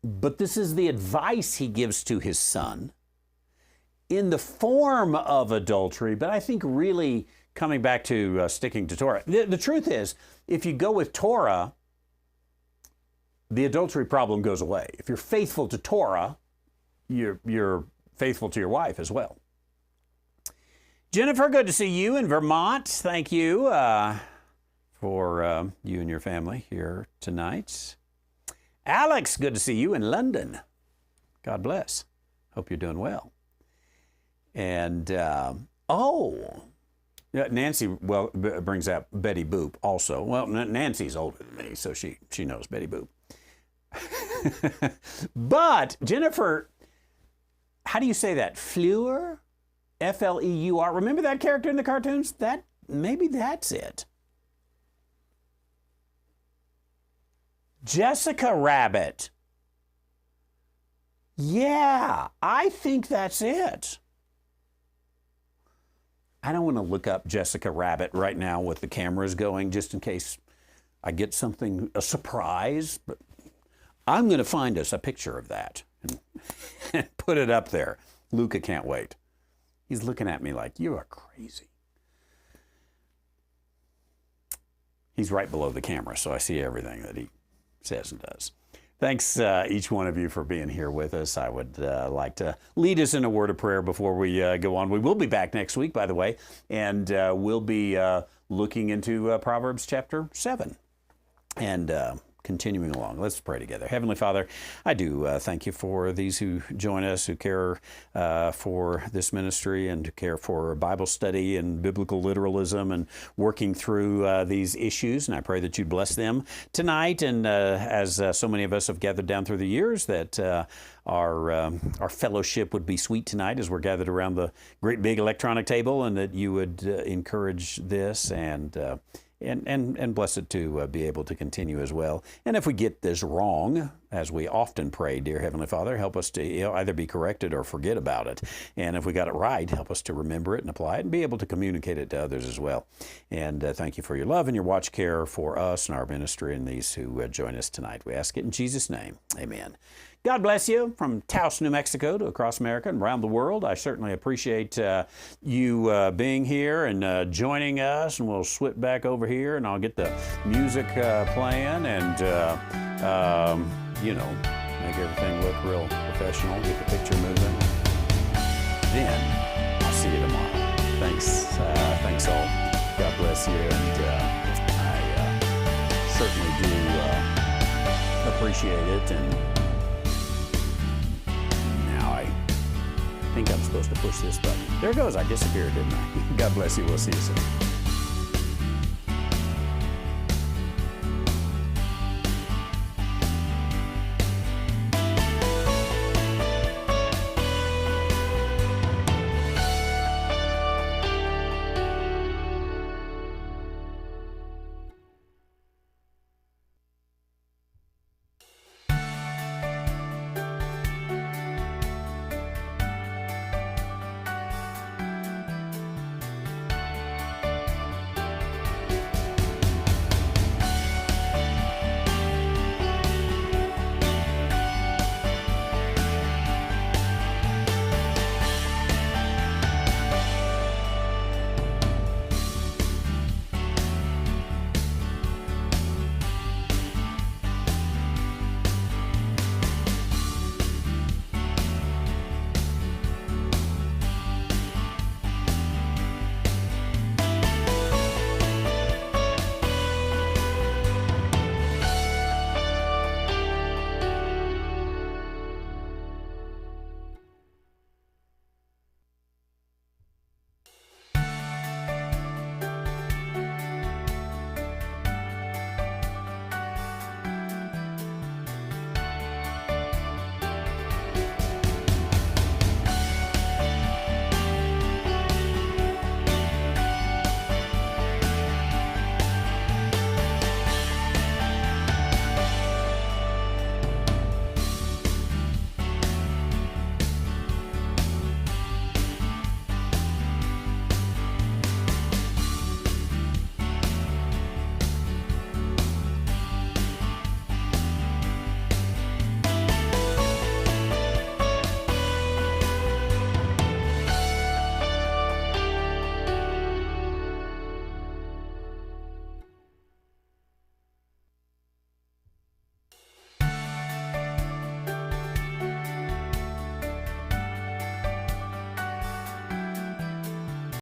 But this is the advice he gives to his son in the form of adultery. But I think really coming back to sticking to Torah, the truth is, if you go with Torah, the adultery problem goes away. If you're faithful to Torah, you're faithful to your wife as well. Jennifer, good to see you in Vermont. Thank you for you and your family here tonight. Alex, good to see you in London. God bless. Hope you're doing well. And, Nancy, brings up Betty Boop also. Well, Nancy's older than me, so she knows Betty Boop. But Jennifer, how do you say that? Fleur? F-L-E-U-R. Remember that character in the cartoons? maybe that's it. Jessica Rabbit. Yeah, I think that's it. I don't want to look up Jessica Rabbit right now with the cameras going, just in case I get something, a surprise. But I'm going to find us a picture of that and put it up there. Luca can't wait. He's looking at me like, you are crazy. He's right below the camera, so I see everything that he says and does. Thanks, each one of you, for being here with us. I would like to lead us in a word of prayer before we go on. We will be back next week, by the way, and we'll be looking into Proverbs chapter 7 and continuing along. Let's pray together. Heavenly Father, I do thank you for these who join us, who care for this ministry and who care for Bible study and biblical literalism and working through these issues. And I pray that you'd bless them tonight. And as so many of us have gathered down through the years, that our fellowship would be sweet tonight as we're gathered around the great big electronic table, and that you would encourage this and bless it to be able to continue as well. And if we get this wrong, as we often pray, dear Heavenly Father, help us to either be corrected or forget about it. And if we got it right, help us to remember it and apply it and be able to communicate it to others as well. And thank you for your love and your watch care for us and our ministry and these who join us tonight. We ask it in Jesus' name. Amen. God bless you from Taos, New Mexico to across America and around the world. I certainly appreciate you being here and joining us. And we'll switch back over here and I'll get the music playing and, make everything look real professional, get the picture moving. Then I'll see you tomorrow. Thanks all. God bless you. And I certainly do appreciate it. And I think I'm supposed to push this button. There it goes. I disappeared, didn't I? God bless you. We'll see you soon.